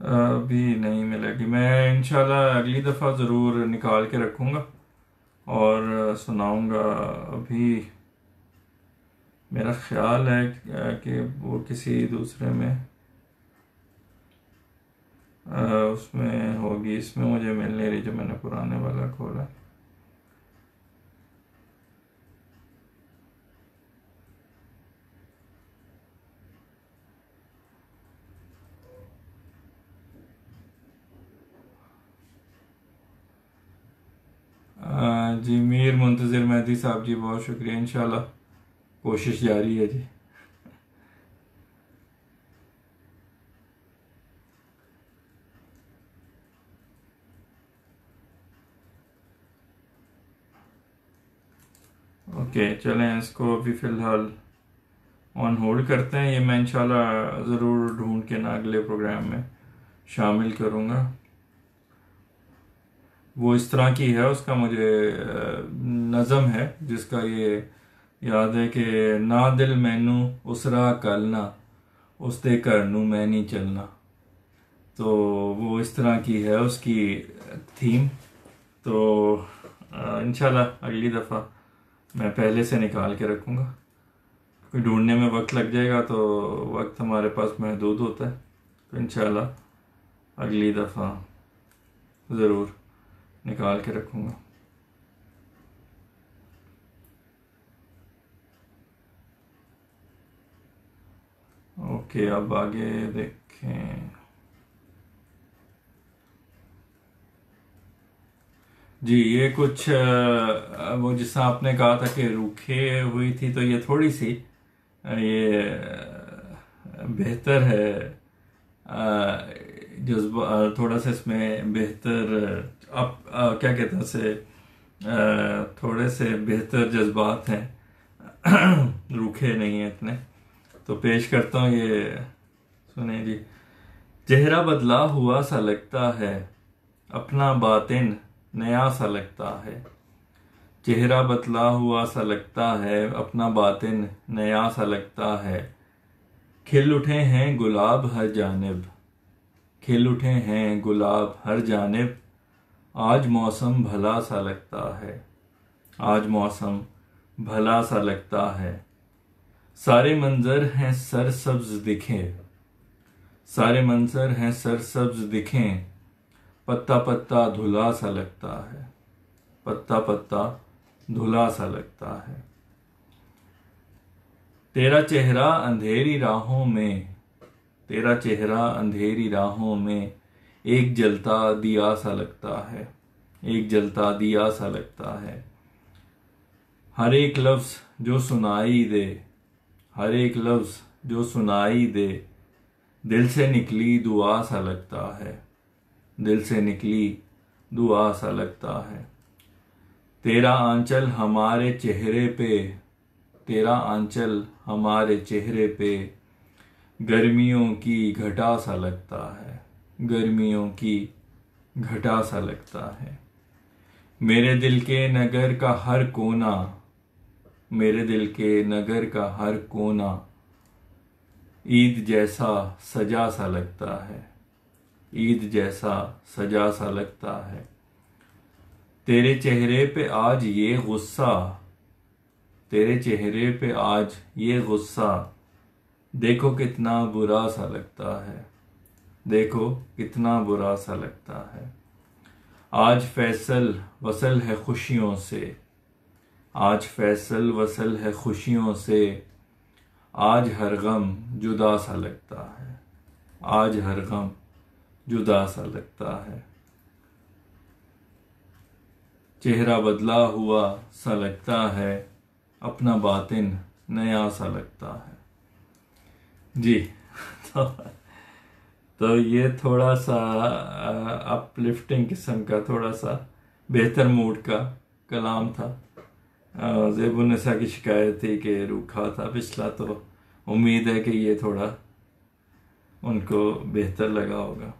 अभी नहीं मिलेगी। मैं इंशाल्लाह अगली दफ़ा ज़रूर निकाल के रखूँगा और सुनाऊँगा। अभी मेरा ख्याल है कि वो किसी दूसरे में उसमें होगी, इसमें मुझे मिल नहीं रही जो मैंने पुराने वाला खोला। जी मीर मुंतज़िर मेहदी साहब जी, बहुत शुक्रिया। इंशाल्लाह कोशिश जारी है जी। ओके चलें, इसको अभी फ़िलहाल ऑन होल्ड करते हैं। ये मैं इंशाल्लाह ज़रूर ढूंढ के ना अगले प्रोग्राम में शामिल करूँगा। वो इस तरह की है, उसका मुझे नज़म है जिसका ये याद है कि ना दिल मैनू उसरा कलना उसते घर नू मैं नहीं चलना। तो वो इस तरह की है उसकी थीम। तो इंशाल्लाह अगली दफ़ा मैं पहले से निकाल के रखूँगा, क्योंकि ढूंढने में वक्त लग जाएगा तो वक्त हमारे पास महदूद होता है। तो इंशाल्लाह अगली दफ़ा ज़रूर निकाल के रखूँगा। ओके अब आगे देखें जी। ये कुछ वो जिससे आपने कहा था कि रूखे हुई थी, तो ये थोड़ी सी ये बेहतर है, जज्बा थोड़ा सा इसमें बेहतर, आप क्या कहते हैं उसे, थोड़े से बेहतर जज्बात हैं, रूखे नहीं है इतने। तो पेश करता हूँ, ये सुने जी। चेहरा बदला हुआ सा लगता है, अपना बातिन नया सा लगता है। चेहरा बदला हुआ सा लगता है, अपना बातिन नया सा लगता है। खिल उठे हैं गुलाब हर जानिब, खिल उठे हैं गुलाब हर जानिब। आज मौसम भला सा लगता है, आज मौसम भला सा लगता है। सारे मंजर हैं सरसब्ज दिखें, सारे मंजर हैं सरसब्ज दिखें। पत्ता पत्ता धुला सा लगता है, पत्ता पत्ता धुला सा लगता है। तेरा चेहरा अंधेरी राहों में, तेरा चेहरा अंधेरी राहों में एक जलता दिया सा लगता है, एक जलता दिया सा लगता है। हर एक लफ्ज जो सुनाई दे, हर एक लफ्ज जो सुनाई दे, दिल से निकली दुआ सा लगता है, दिल से निकली दुआ सा लगता है। तेरा आंचल हमारे चेहरे पे, तेरा आंचल हमारे चेहरे पे गर्मियों की घटा सा लगता है, गर्मियों की घटा सा लगता है। मेरे दिल के नगर का हर कोना, मेरे दिल के नगर का हर कोना ईद जैसा सजा सा लगता है, ईद जैसा सजा सा लगता है। तेरे चेहरे पे आज ये गुस्सा, तेरे चेहरे पे आज ये गुस्सा, देखो कितना बुरा सा लगता है, देखो कितना बुरा सा लगता है। आज फैसल वसल है खुशियों से, आज फैसल वसल है खुशियों से, आज हर गम जुदा सा लगता है, आज हर गम जुदा सा लगता है। चेहरा बदला हुआ सा लगता है, अपना बातिन नया सा लगता है जी। तो ये थोड़ा सा अपलिफ्टिंग किस्म का, थोड़ा सा बेहतर मूड का कलाम था। ज़ेबुन्निसा की शिकायत थी कि रूखा था पिछला, तो उम्मीद है कि ये थोड़ा उनको बेहतर लगा होगा।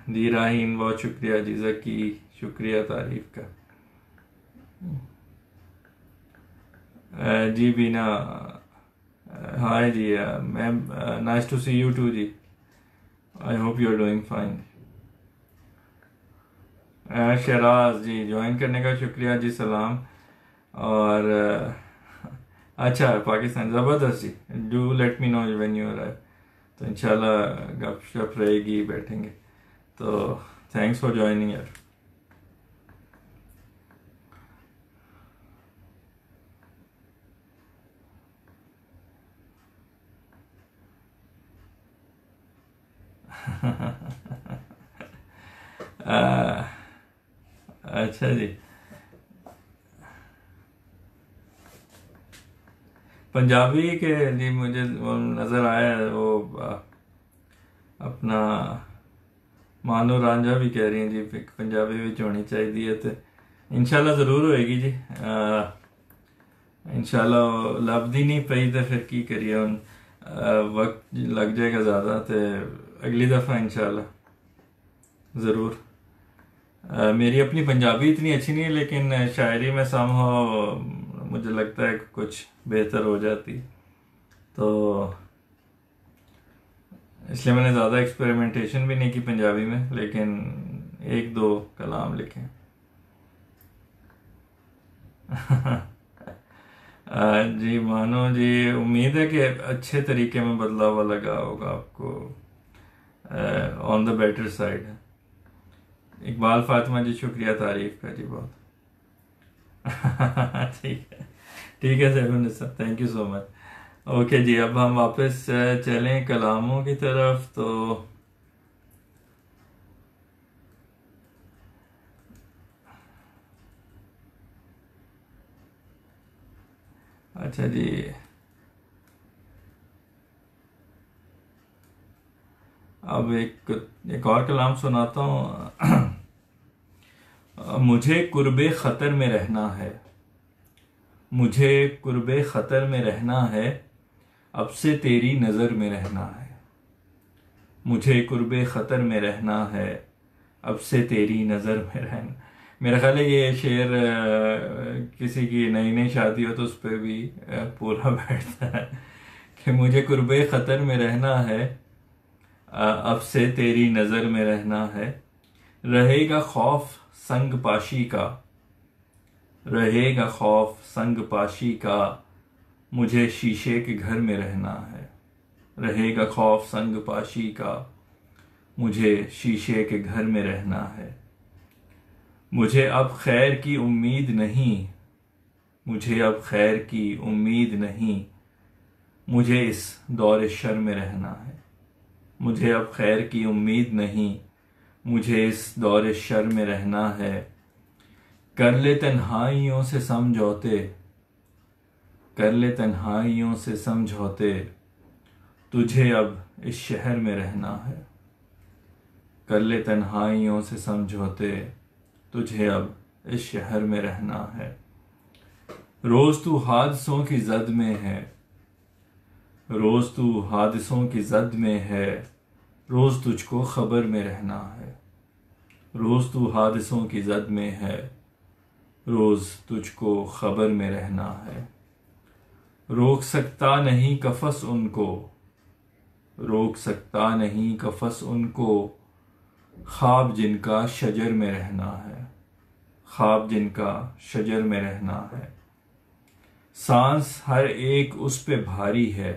जी राहीन, बहुत शुक्रिया जी, ज़की शुक्रिया तारीफ का। जी बीना, हाय जी ma'am, nice to see you too जी, I hope you are doing fine. Shiraz ji, ज्वाइन करने का शुक्रिया जी, सलाम। और अच्छा, पाकिस्तान ज़बरदस्त जी, do let me know when you arrive, तो इंशाल्लाह गपशप रहेगी, बैठेंगे। तो थैंक्स फॉर ज्वाइनिंग यार। अच्छा जी, पंजाबी के जी मुझे वो नज़र आया है, वो अपना मानो रांझा भी कह रही हैं जी, पंजाबी भी होनी चाहिए, तो इंशाल्लाह ज़रूर होएगी जी। इंशाल्लाह लभदी नहीं पई तो फिर की करिए, हुन वक्त लग जाएगा ज़्यादा, तो अगली दफ़ा इंशाल्लाह ज़रूर। मेरी अपनी पंजाबी इतनी अच्छी नहीं है, लेकिन शायरी में समहाउ मुझे लगता है कुछ बेहतर हो जाती, तो इसलिए मैंने ज़्यादा एक्सपेरिमेंटेशन भी नहीं की पंजाबी में, लेकिन एक दो कलाम लिखे। जी मानो जी, उम्मीद है कि अच्छे तरीके में बदलाव लगा होगा आपको, on the better side. Iqbal Fatima ji, शुक्रिया तारीफ का जी बहुत। ठीक है Saifunnisa, thank you so much. Okay जी, अब हम वापस चलें कलामों की तरफ। तो अच्छा जी, अब एक और कलाम सुनाता हूँ। मुझे कुर्बे ख़तर में रहना है, मुझे कुर्बे ख़तर में रहना है, अब से तेरी नज़र में रहना है। मुझे कुर्बे ख़तर में रहना है, अब से तेरी नज़र में रहना। मेरा ख्याल है ये शेर किसी की नई नई शादी हो तो उस पर भी पूरा बैठता है कि मुझे कुर्बे ख़तर में रहना है, अब से तेरी नज़र में रहना है। रहेगा खौफ संग पाशी का, रहेगा खौफ संग पाशी का, मुझे शीशे के घर में रहना है। रहेगा खौफ संग पाशी का, मुझे शीशे के घर में रहना है। मुझे अब खैर की उम्मीद नहीं, मुझे अब खैर की उम्मीद नहीं, मुझे इस दौर शर में रहना है। मुझे अब खैर की उम्मीद नहीं, मुझे इस दौर शर में रहना है। कर ले तन्हाइयों से समझौते, कर ले तन्हाइयों से समझौते, तुझे अब इस शहर में रहना है। कर ले तन्हाइयों से समझौते, तुझे अब इस शहर में रहना है। रोज तू हादसों की जद में है, रोज तू हादसों की जद में है, रोज तुझको खबर में रहना है। रोज तू हादसों की जद में है, रोज तुझको खबर में रहना है। रोक सकता नहीं कफस उनको, रोक सकता नहीं कफस उनको, ख्वाब जिनका शजर में रहना है, ख्वाब जिनका शजर में रहना है। सांस हर एक उस पे भारी है,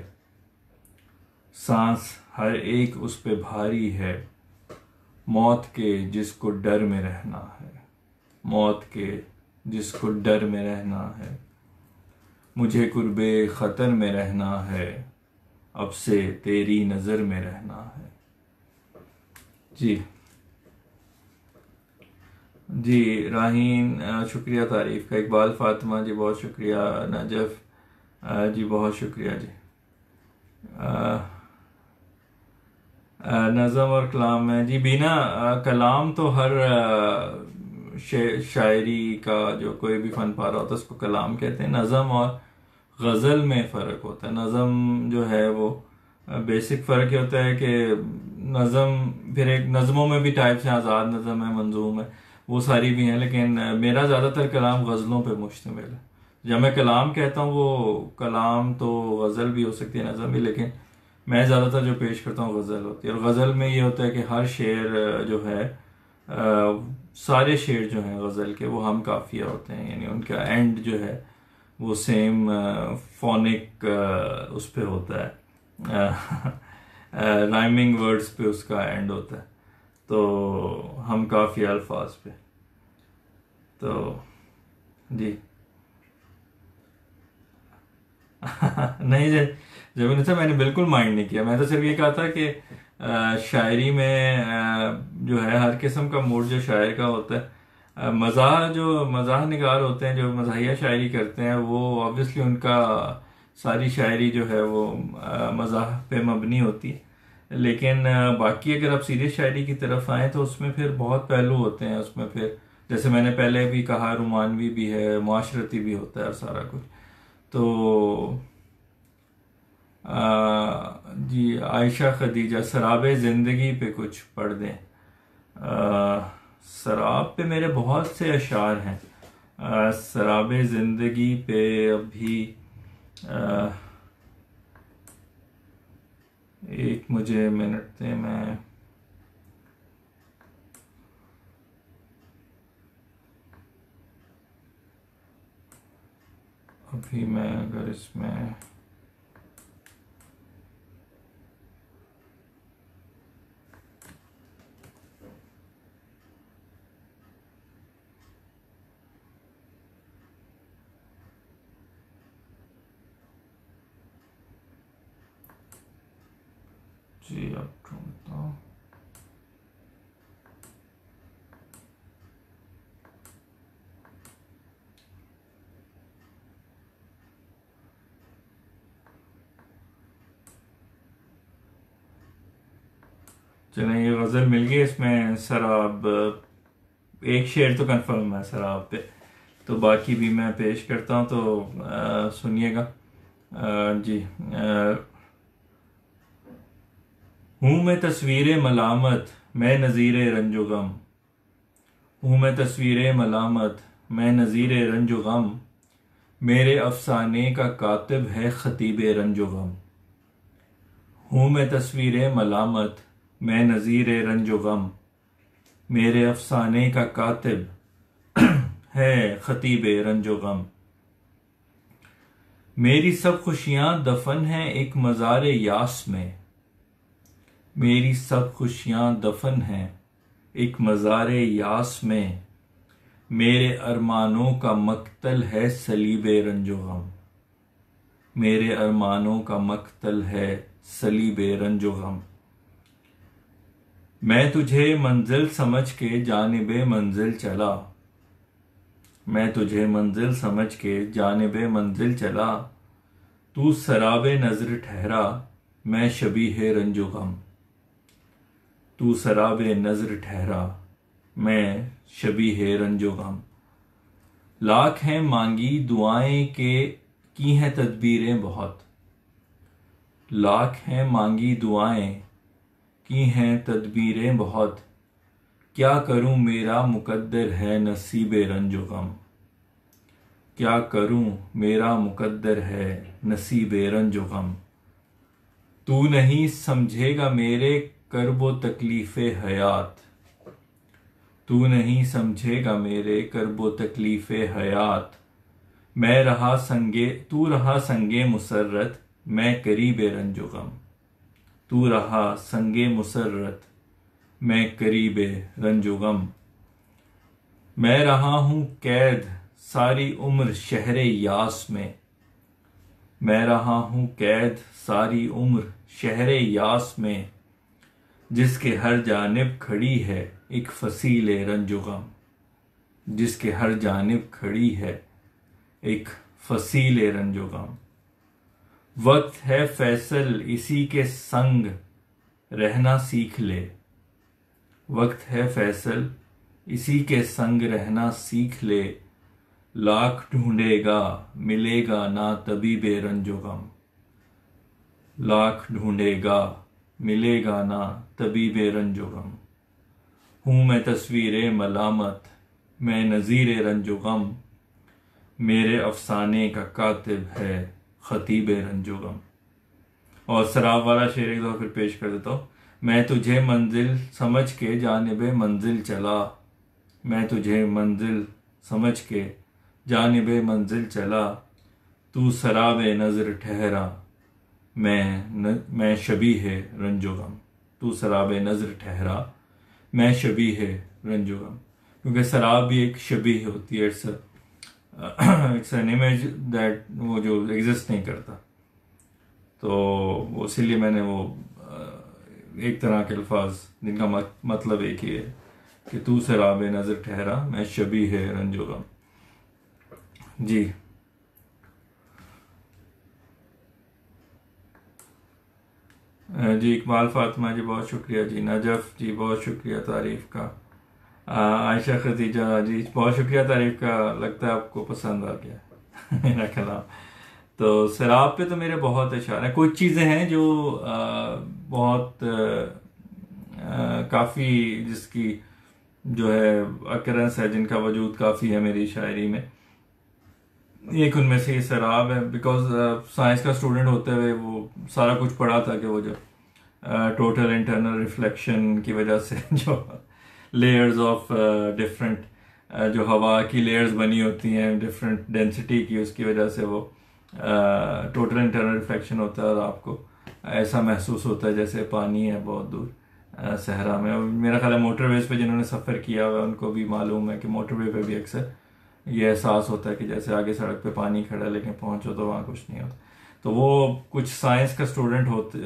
सांस हर एक उस पे भारी है, मौत के जिसको डर में रहना है, मौत के जिसको डर में रहना है। मुझे कुर्बे खतर में रहना है, अब से तेरी नजर में रहना है। जी जी राहीन शुक्रिया तारीफ का। इकबाल फातिमा जी बहुत शुक्रिया। नजफ जी बहुत शुक्रिया जी। नज़म और कलाम में जी बीना, कलाम तो हर शायरी का जो कोई भी फन पारा होता है उसको कलाम कहते हैं। नज़म और गज़ल में फ़र्क होता है। नज़म जो है वो बेसिक फ़र्क ये होता है कि नज़म, फिर एक नज़मों में भी टाइप्स हैं, आज़ाद नज़म है, मंजूम है, वो सारी भी हैं, लेकिन मेरा ज़्यादातर कलाम गज़लों पे मुश्तमिल है। जब मैं कलाम कहता हूँ वो कलाम तो गज़ल भी हो सकती है, नज़म भी, लेकिन मैं ज़्यादातर जो पेश करता हूँ गज़ल होती है। और गज़ल में ये होता है कि हर शेर जो है सारे शेर जो हैं गज़ल के वो हम काफिया होते हैं, यानी उनका एंड जो है वो सेम फोनिक उस पे होता है, राइमिंग वर्ड्स पे उसका एंड होता है, तो हम काफिया अल्फाज पे। तो जी नहीं जब से मैंने बिल्कुल माइंड नहीं किया। मैं तो सिर्फ ये कहा था कि शायरी में जो है हर किस्म का मूड जो शायर का होता है। मज़ाह निगार होते हैं जो मज़ाहिया शायरी करते हैं, वो ऑब्वियसली उनका सारी शायरी जो है वो मज़ाह पे मबनी होती है। लेकिन बाकी अगर आप सीरियस शायरी की तरफ आए तो उसमें फिर बहुत पहलू होते हैं। उसमें फिर जैसे मैंने पहले भी कहा रोमानवी भी है, मुआशरती भी होता है और सारा कुछ। तो जी आयशा खदीजा, सराबे ज़िंदगी पे कुछ पढ़ दें। शराब पे मेरे बहुत से अशार हैं। शराबे ज़िंदगी पे अभी एक मुझे मिनट दें, मैं अभी मैं अगर इसमें जी अब ढूंढता हूँ। चलें ये गज़ल मिल गई। इसमें शराब एक शेर तो कंफर्म है शराब पे, तो बाकी भी मैं पेश करता हूँ, तो सुनिएगा। जी हूँ मैं तस्वीर मलामत, मैं नज़ीर रंजो गम। हूँ मैं तस्वीर मलामत, मैं नज़ीर रंजो गम। मेरे अफसाने का कातिब है खतीब रंजो गम। हूँ मैं तस्वीर मलामत, मैं नज़ीर रंजो गम। मेरे अफसाने का कातिब है खतीब रंजो गम। मेरी सब खुशियां दफन हैं एक मज़ार यास में। मेरी सब खुशियां दफन हैं एक मज़ार यास में। मेरे अरमानों का मक्तल है सलीब रंजो गम। मेरे अरमानों का मक्तल है सलीब रंजो गम। मैं तुझे मंजिल समझ के जानिबे मंजिल चला। मैं तुझे मंजिल समझ के जानिबे मंजिल चला। तू सराबे नजर ठहरा, मैं शबीह रंजो गम। तू सराबे नजर ठहरा, मैं शबीह रंजो गम। लाख हैं मांगी दुआएं के की हैं तदबीरें बहुत। लाख हैं मांगी दुआएं की हैं तदबीरें बहुत। क्या करूं मेरा मुकद्दर है नसीब रंजो गम। क्या करूं मेरा मुकद्दर है नसीबे रंजो गम। तू नहीं समझेगा मेरे कर्बो तकलीफे हयात। तू नहीं समझेगा मेरे कर्बो तकलीफे हयात। मैं रहा संगे तू रहा संगे मुसर्रत मैं करीबे रंजो गम। तू रहा संगे मुसर्रत मैं करीबे रंजो गम। मैं रहा हूं कैद सारी उम्र शहरे यास में। मैं रहा हूं कैद सारी उम्र शहरे यास में। जिसके हर जानिब खड़ी है एक फसीले रंजो गम। जिसके हर जानिब खड़ी है एक फसीले रंजो गम। वक्त है फैसल इसी के संग रहना सीख ले। वक्त है फैसल इसी के संग रहना सीख ले। लाख ढूंढेगा मिलेगा ना तबीबे रंजो गम। लाख ढूंढेगा मिलेगा ना तबीबे रंजो गम। हूं मैं तस्वीरे मलामत मैं नजीरे रंजो गम। मेरे अफसाने का कातिब है खतीबे रंजो गम। और शराब वाला शेर एक दफा फिर पेश कर देता हूं। मैं तुझे मंजिल समझ के जानिबे मंजिल चला। मैं तुझे मंजिल समझ के जानिबे मंजिल चला। तू सराबे नजर ठहरा मैं शबी है रंजो गम। तू सराबे नजर ठहरा मैं शबी है रंजो गम। क्योंकि शराब भी एक शबी होती है। इट्स एन इमेज दैट वो जो एग्जिस्ट नहीं करता। तो इसीलिए मैंने वो एक तरह के अल्फाज जिनका मतलब एक ही है कि तू सराबे नजर ठहरा मैं शबी है रंजो गम। जी जी इकबाल फातिमा जी बहुत शुक्रिया जी। नजफ जी बहुत शुक्रिया तारीफ का। आयशा खदीजा जी बहुत शुक्रिया तारीफ का। लगता है आपको पसंद आ गया मेरा कलाम। तो शराब पे तो मेरे बहुत इशारे हैं। कुछ चीज़ें हैं जो बहुत काफ़ी जिसकी जो है अकरेंस है जिनका वजूद काफ़ी है मेरी शायरी में। एक उनमें से ये शराब है। बिकॉज साइंस का स्टूडेंट होते हुए वो सारा कुछ पढ़ा था कि वो जो टोटल इंटरनल रिफ्लेक्शन की वजह से जो लेयर्स ऑफ डिफरेंट जो हवा की लेयर्स बनी होती हैं डिफरेंट डेंसिटी की उसकी वजह से वो टोटल इंटरनल रिफ्लेक्शन होता है और आपको ऐसा महसूस होता है जैसे पानी है बहुत दूर सहरा में। और मेरा ख्याल है मोटरवेज पे जिन्होंने सफ़र किया हुआ है उनको भी मालूम है कि मोटरवे पे भी अक्सर ये एहसास होता है कि जैसे आगे सड़क पे पानी खड़ा है लेकिन पहुंचो तो वहाँ कुछ नहीं होता। तो वो कुछ साइंस का स्टूडेंट होते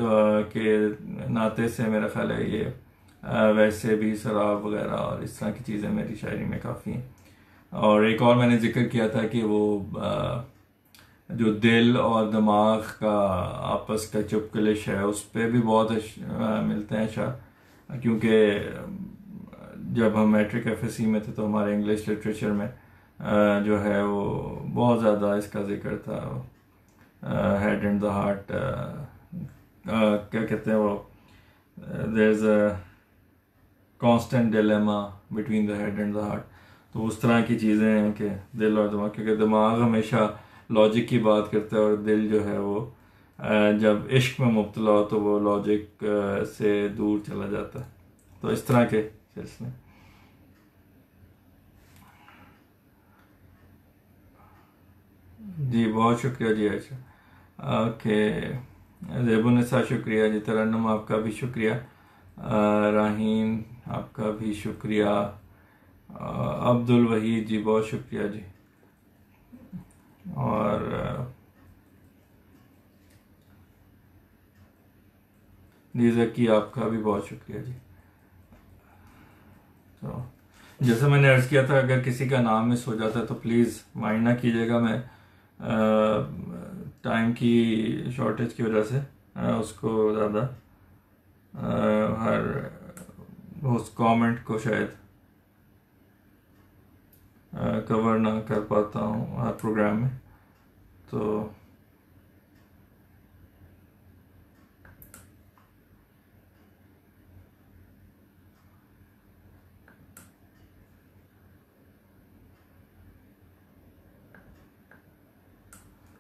के नाते से मेरा ख्याल है ये वैसे भी शराब वगैरह और इस तरह की चीज़ें मेरी शायरी में काफ़ी हैं। और एक और मैंने जिक्र किया था कि वो जो दिल और दिमाग का आपस का चुपकलिश है उस पर भी बहुत मिलते हैं शायद। क्योंकि जब हम मैट्रिक एफएससी में थे तो हमारे इंग्लिश लिटरेचर में जो है वो बहुत ज़्यादा इसका जिक्र था। हेड एंड द हार्ट क्या कहते हैं वो there is a constant dilemma between the head and the heart. तो उस तरह की चीज़ें हैं कि दिल और दिमाग, क्योंकि दिमाग हमेशा लॉजिक की बात करता है और दिल जो है वो जब इश्क में मुब्तला हो तो वो लॉजिक से दूर चला जाता है। तो इस तरह के सिलसिले। जी बहुत शुक्रिया जी आयशा। ओके ज़ेबुनिसा शुक्रिया जी। तरन्नुम आपका भी शुक्रिया। राहीन आपका भी शुक्रिया। अब्दुल वहीद जी बहुत शुक्रिया जी। और ज़की आपका भी बहुत शुक्रिया जी। तो जैसे मैंने अर्ज़ किया था अगर किसी का नाम मिस हो जाता है तो प्लीज़ माइंड ना कीजिएगा। मैं टाइम की शॉर्टेज की वजह से उसको ज़्यादा हर उस कमेंट को शायद कवर ना कर पाता हूँ हर प्रोग्राम में। तो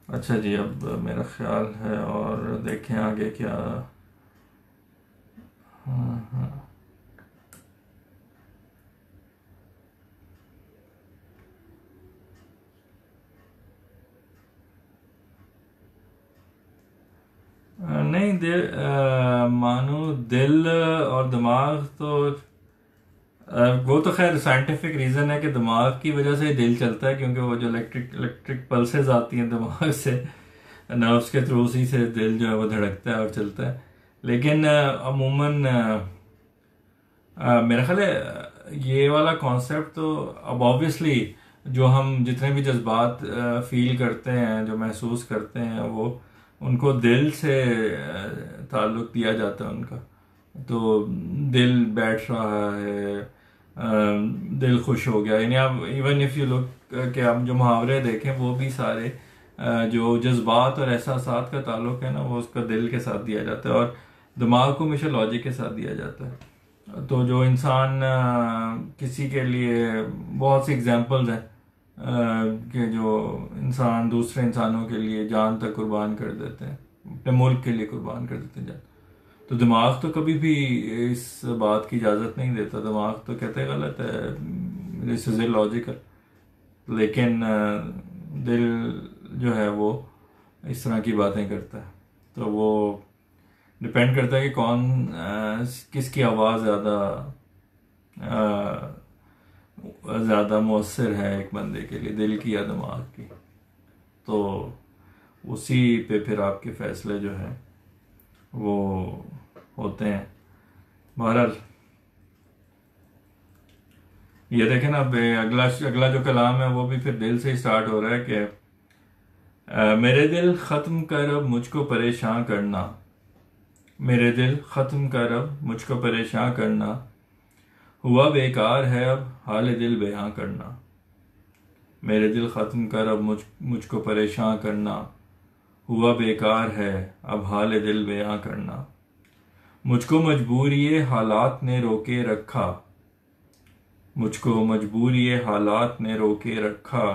अच्छा जी, अब मेरा ख्याल है और देखें आगे क्या। हाँ हाँ। नहीं, दिल मानो दिल और दिमाग तो वो तो खैर साइंटिफिक रीजन है कि दिमाग की वजह से ही दिल चलता है, क्योंकि वो जो इलेक्ट्रिक पल्सेस आती हैं दिमाग से, नर्व्स के थ्रू, उसी से दिल जो है वो धड़कता है और चलता है। लेकिन अमूमन मेरा ख्याल है ये वाला कॉन्सेप्ट तो अब ऑब्वियसली जो हम जितने भी जज्बात फील करते हैं, जो महसूस करते हैं, वो उनको दिल से ताल्लुक दिया जाता है उनका। तो दिल बैठ रहा है, दिल खुश हो गया, यानी आप इवन इफ यू लुक कि आप जो मुहावरे देखें वो भी सारे जो जज्बात और एहसासात का ताल्लुक है ना, वो उसका दिल के साथ दिया जाता है, और दिमाग को हमेशा लॉजिक के साथ दिया जाता है। तो जो इंसान किसी के लिए बहुत सी एग्जांपल्स हैं कि जो इंसान दूसरे इंसानों के लिए जान तक कुर्बान कर देते हैं, अपने मुल्क के लिए कुर्बान कर देते हैं जान। तो दिमाग तो कभी भी इस बात की इजाज़त नहीं देता, दिमाग तो कहते हैं गलत है, दिस इज इलॉजिकल। लेकिन दिल जो है वो इस तरह की बातें करता है। तो वो डिपेंड करता है कि कौन किसकी आवाज़ ज़्यादा मुअस्सर है एक बंदे के लिए, दिल की या दिमाग की। तो उसी पे फिर आपके फैसले जो है वो होते हैं। बहरहाल ये देखें ना, अब अगला अगला जो कलाम है वो भी फिर दिल से ही स्टार्ट हो रहा है कि मेरे दिल ख़त्म कर अब मुझको परेशान करना, मेरे दिल ख़त्म कर अब मुझको परेशान करना, हुआ बेकार है अब हाल दिल बयां करना। मेरे दिल ख़त्म कर अब मुझको परेशान करना, हुआ बेकार है अब हाल दिल बयां करना। मुझको मजबूरी ये हालात ने रोके रखा, मुझको मजबूरी ये हालात ने रोके रखा,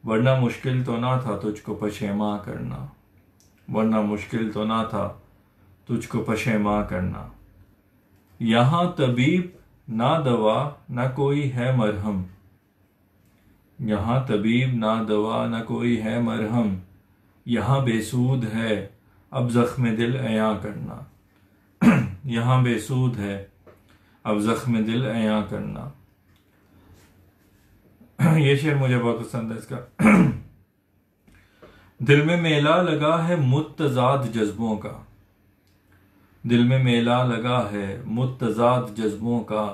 वरना मुश्किल तो ना था तुझको पशेमा करना, वरना मुश्किल तो ना था तुझको पशेमा करना। यहाँ तबीब ना दवा ना कोई है मरहम, यहाँ तबीब ना दवा ना कोई है मरहम, यहाँ बेसूद है अब जख्म दिल अयां करना, यहाँ बेसूद है अब जख्म दिल अयां करना। ये शेर मुझे बहुत पसंद है इसका। दिल में मेला लगा है मुत्तजाद जज्बों का, दिल में मेला लगा है मुत्तजाद जज्बों का,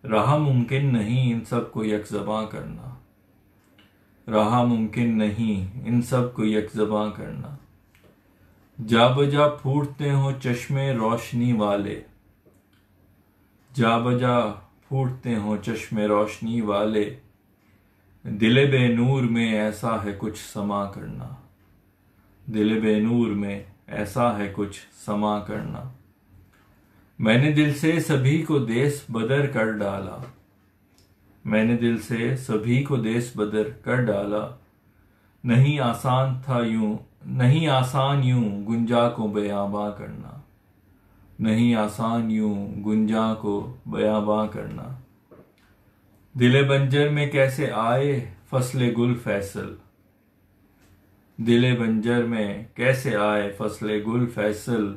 रहा मुमकिन नहीं इन सब को यकज़बां करना, रहा मुमकिन नहीं इन सब को यकज़बां करना। जा बजा फूटते हो चश्मे रोशनी वाले, जा बजा फूटते हो चश्मे रोशनी वाले, दिल बेनूर में ऐसा है कुछ समा करना, दिल बेनूर में ऐसा है कुछ समा करना। मैंने दिल से सभी को देश बदर कर डाला, मैंने दिल से सभी को देश बदर कर डाला, नहीं आसान था यूं, नहीं आसान यूं गुंजा को बयाबां करना, नहीं आसान यूं गुंजा को बयाबां करना। दिले बंजर में कैसे आए फसले गुल फैसल, दिले बंजर में कैसे आए फसले गुल फैसल,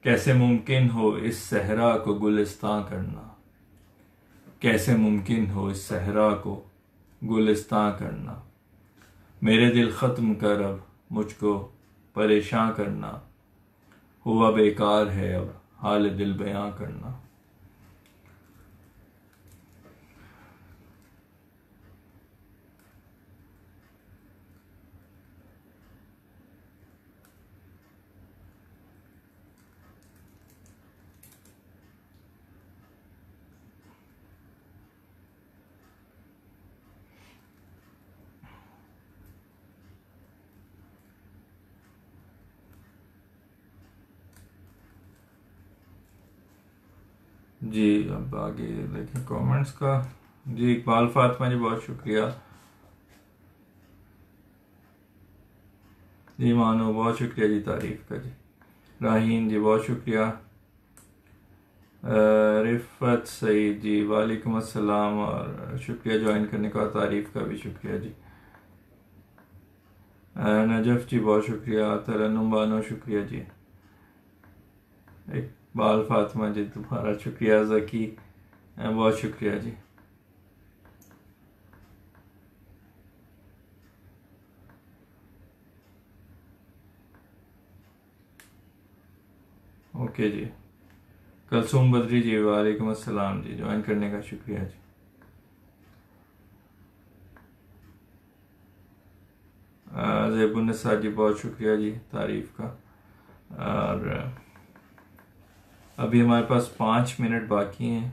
कैसे मुमकिन हो इस सहरा को गुलिस्तां करना, कैसे मुमकिन हो इस सहरा को गुलिस्तां करना। मेरे दिल ख़त्म कर अब मुझको परेशान करना, हुआ बेकार है अब हाल दिल बयां करना। जी, अब आगे देखें कमेंट्स का। जी, इकबाल फातिमा जी बहुत शुक्रिया। जी मानो बहुत शुक्रिया जी तारीफ का जी। राहीन जी बहुत शुक्रिया। रिफत सईद जी वालेकुम अस्सलाम और शुक्रिया ज्वाइन करने का, तारीफ का भी शुक्रिया जी। नजफ जी बहुत शुक्रिया। तरन्नुम बानो शुक्रिया जी। इकबाल फातिमा जी तुम्हारा शुक्रिया। जकी बहुत शुक्रिया जी। ओके जी। कलसूम बद्री जी वालेकुम अस्सलाम जी, ज्वाइन करने का शुक्रिया जी। ज़ेबुन्निसा जी बहुत शुक्रिया जी तारीफ का। और अभी हमारे पास 5 मिनट बाकी हैं,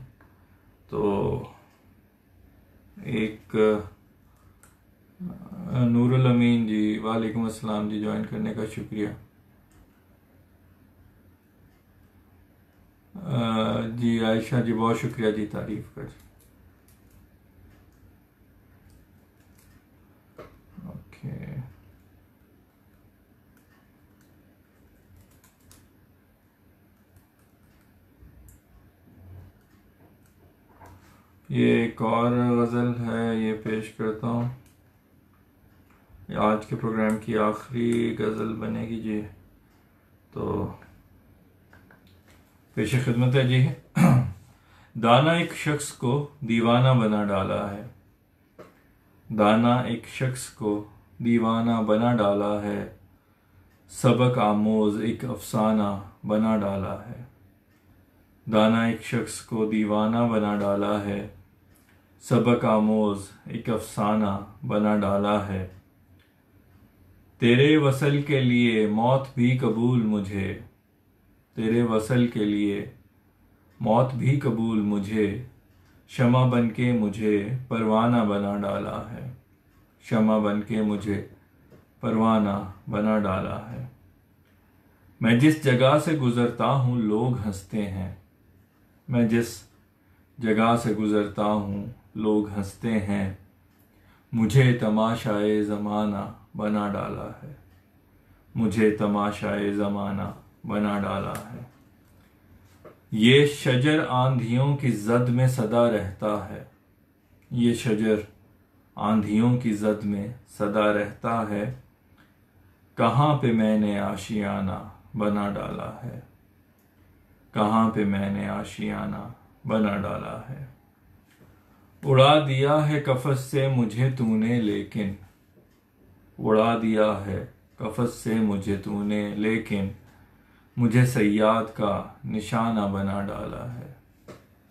तो एक नूरुल अमीन जी वालेकुम अस्सलाम जी, ज्वाइन करने का शुक्रिया। जी आयशा जी बहुत शुक्रिया जी तारीफ का जी। ओके ये एक और गज़ल है, ये पेश करता हूँ। आज के प्रोग्राम की आखिरी गज़ल बनेगी जी, तो पेश खिदमत है जी। दाना एक शख्स को दीवाना बना डाला है, दाना एक शख्स को दीवाना बना डाला है, सबक आमोज एक अफसाना बना डाला है। दाना एक शख्स को दीवाना बना डाला है, सबक आमोज एक अफसाना बना डाला है। तेरे वसल के लिए मौत भी कबूल मुझे, तेरे वसल के लिए मौत भी कबूल मुझे, शमा बनके मुझे परवाना बना डाला है, शमा बनके मुझे परवाना बना डाला है। मैं जिस जगह से गुजरता हूँ लोग हंसते हैं, मैं जिस जगह से गुजरता हूँ लोग हंसते हैं, मुझे तमाशाए ज़माना बना डाला है, मुझे तमाशाए ज़माना बना डाला है। ये शजर आंधियों की जद में सदा रहता है, ये शजर आंधियों की जद में सदा रहता है, कहाँ पे मैंने आशियाना बना डाला है, कहाँ पे मैंने आशियाना बना डाला है। उड़ा दिया है कफस से मुझे तूने लेकिन, उड़ा दिया है कफस से मुझे तूने लेकिन, मुझे सय्याद का निशाना बना डाला है,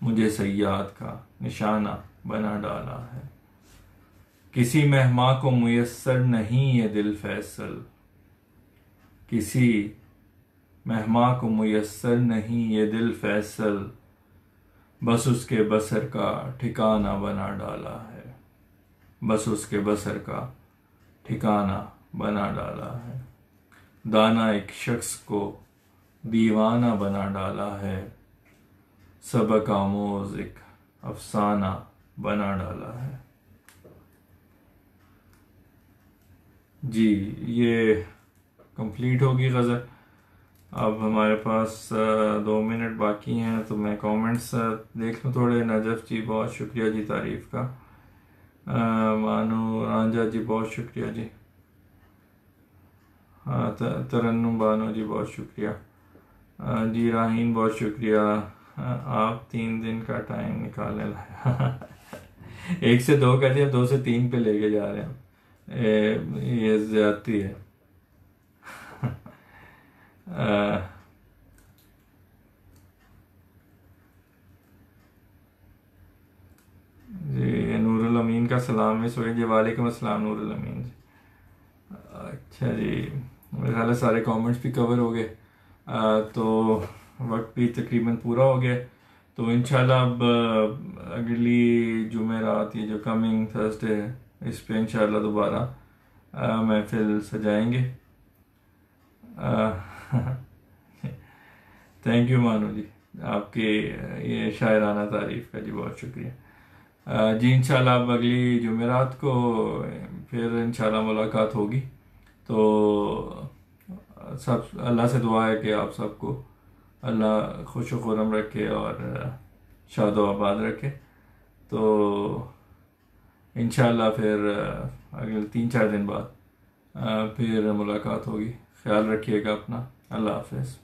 मुझे सय्याद का निशाना बना डाला है। किसी मेहमा को मुयस्सर नहीं ये दिल फैसल, किसी मेहमा को मुयस्सर नहीं ये दिल फैसल, बस उसके बसर का ठिकाना बना डाला है, बस उसके बसर का ठिकाना बना डाला है। दाना एक शख्स को दीवाना बना डाला है, सबक आमोज एक अफसाना बना डाला है। जी ये कंप्लीट होगी गज़ल। अब हमारे पास 2 मिनट बाकी हैं, तो मैं कमेंट्स देख लूँ थोड़े। नजफ जी बहुत शुक्रिया जी तारीफ का। मानो रांझा जी बहुत शुक्रिया जी। हाँ तरन्नुम बानो जी बहुत शुक्रिया जी। राहीन बहुत शुक्रिया, आप 3 दिन का टाइम निकालने लाया। 1 से 2 कर दिया, 2 से 3 पे लेके जा रहे हैं। ये ज्यादती है। जी नूरुल अमीन का सलाम है सोहेल जी, वालेकुम अस्सलाम नूरुल अमीन जी। अच्छा जी, मेरे ख्याल है सारे कमेंट्स भी कवर हो गए, तो वक्त भी तकरीबन पूरा हो गया। तो इंशाल्लाह अब अगली जुमेरात, ये जो कमिंग थर्सडे है, इस पे इंशाल्लाह दोबारा महफिल सजाएंगे। थैंक यू मानो जी, आपके ये शायराना तारीफ का जी बहुत शुक्रिया जी। इंशाल्लाह अब अगली जुमेरात को फिर इंशाल्लाह मुलाकात होगी। तो सब अल्लाह से दुआ है कि आप सबको अल्लाह खुश खुरम रखे और शाद व आबाद रखे। तो इंशाल्लाह फिर अगले 3-4 दिन बाद फिर मुलाकात होगी। ख्याल रखिएगा अपना। अल्लाह हाफिज़।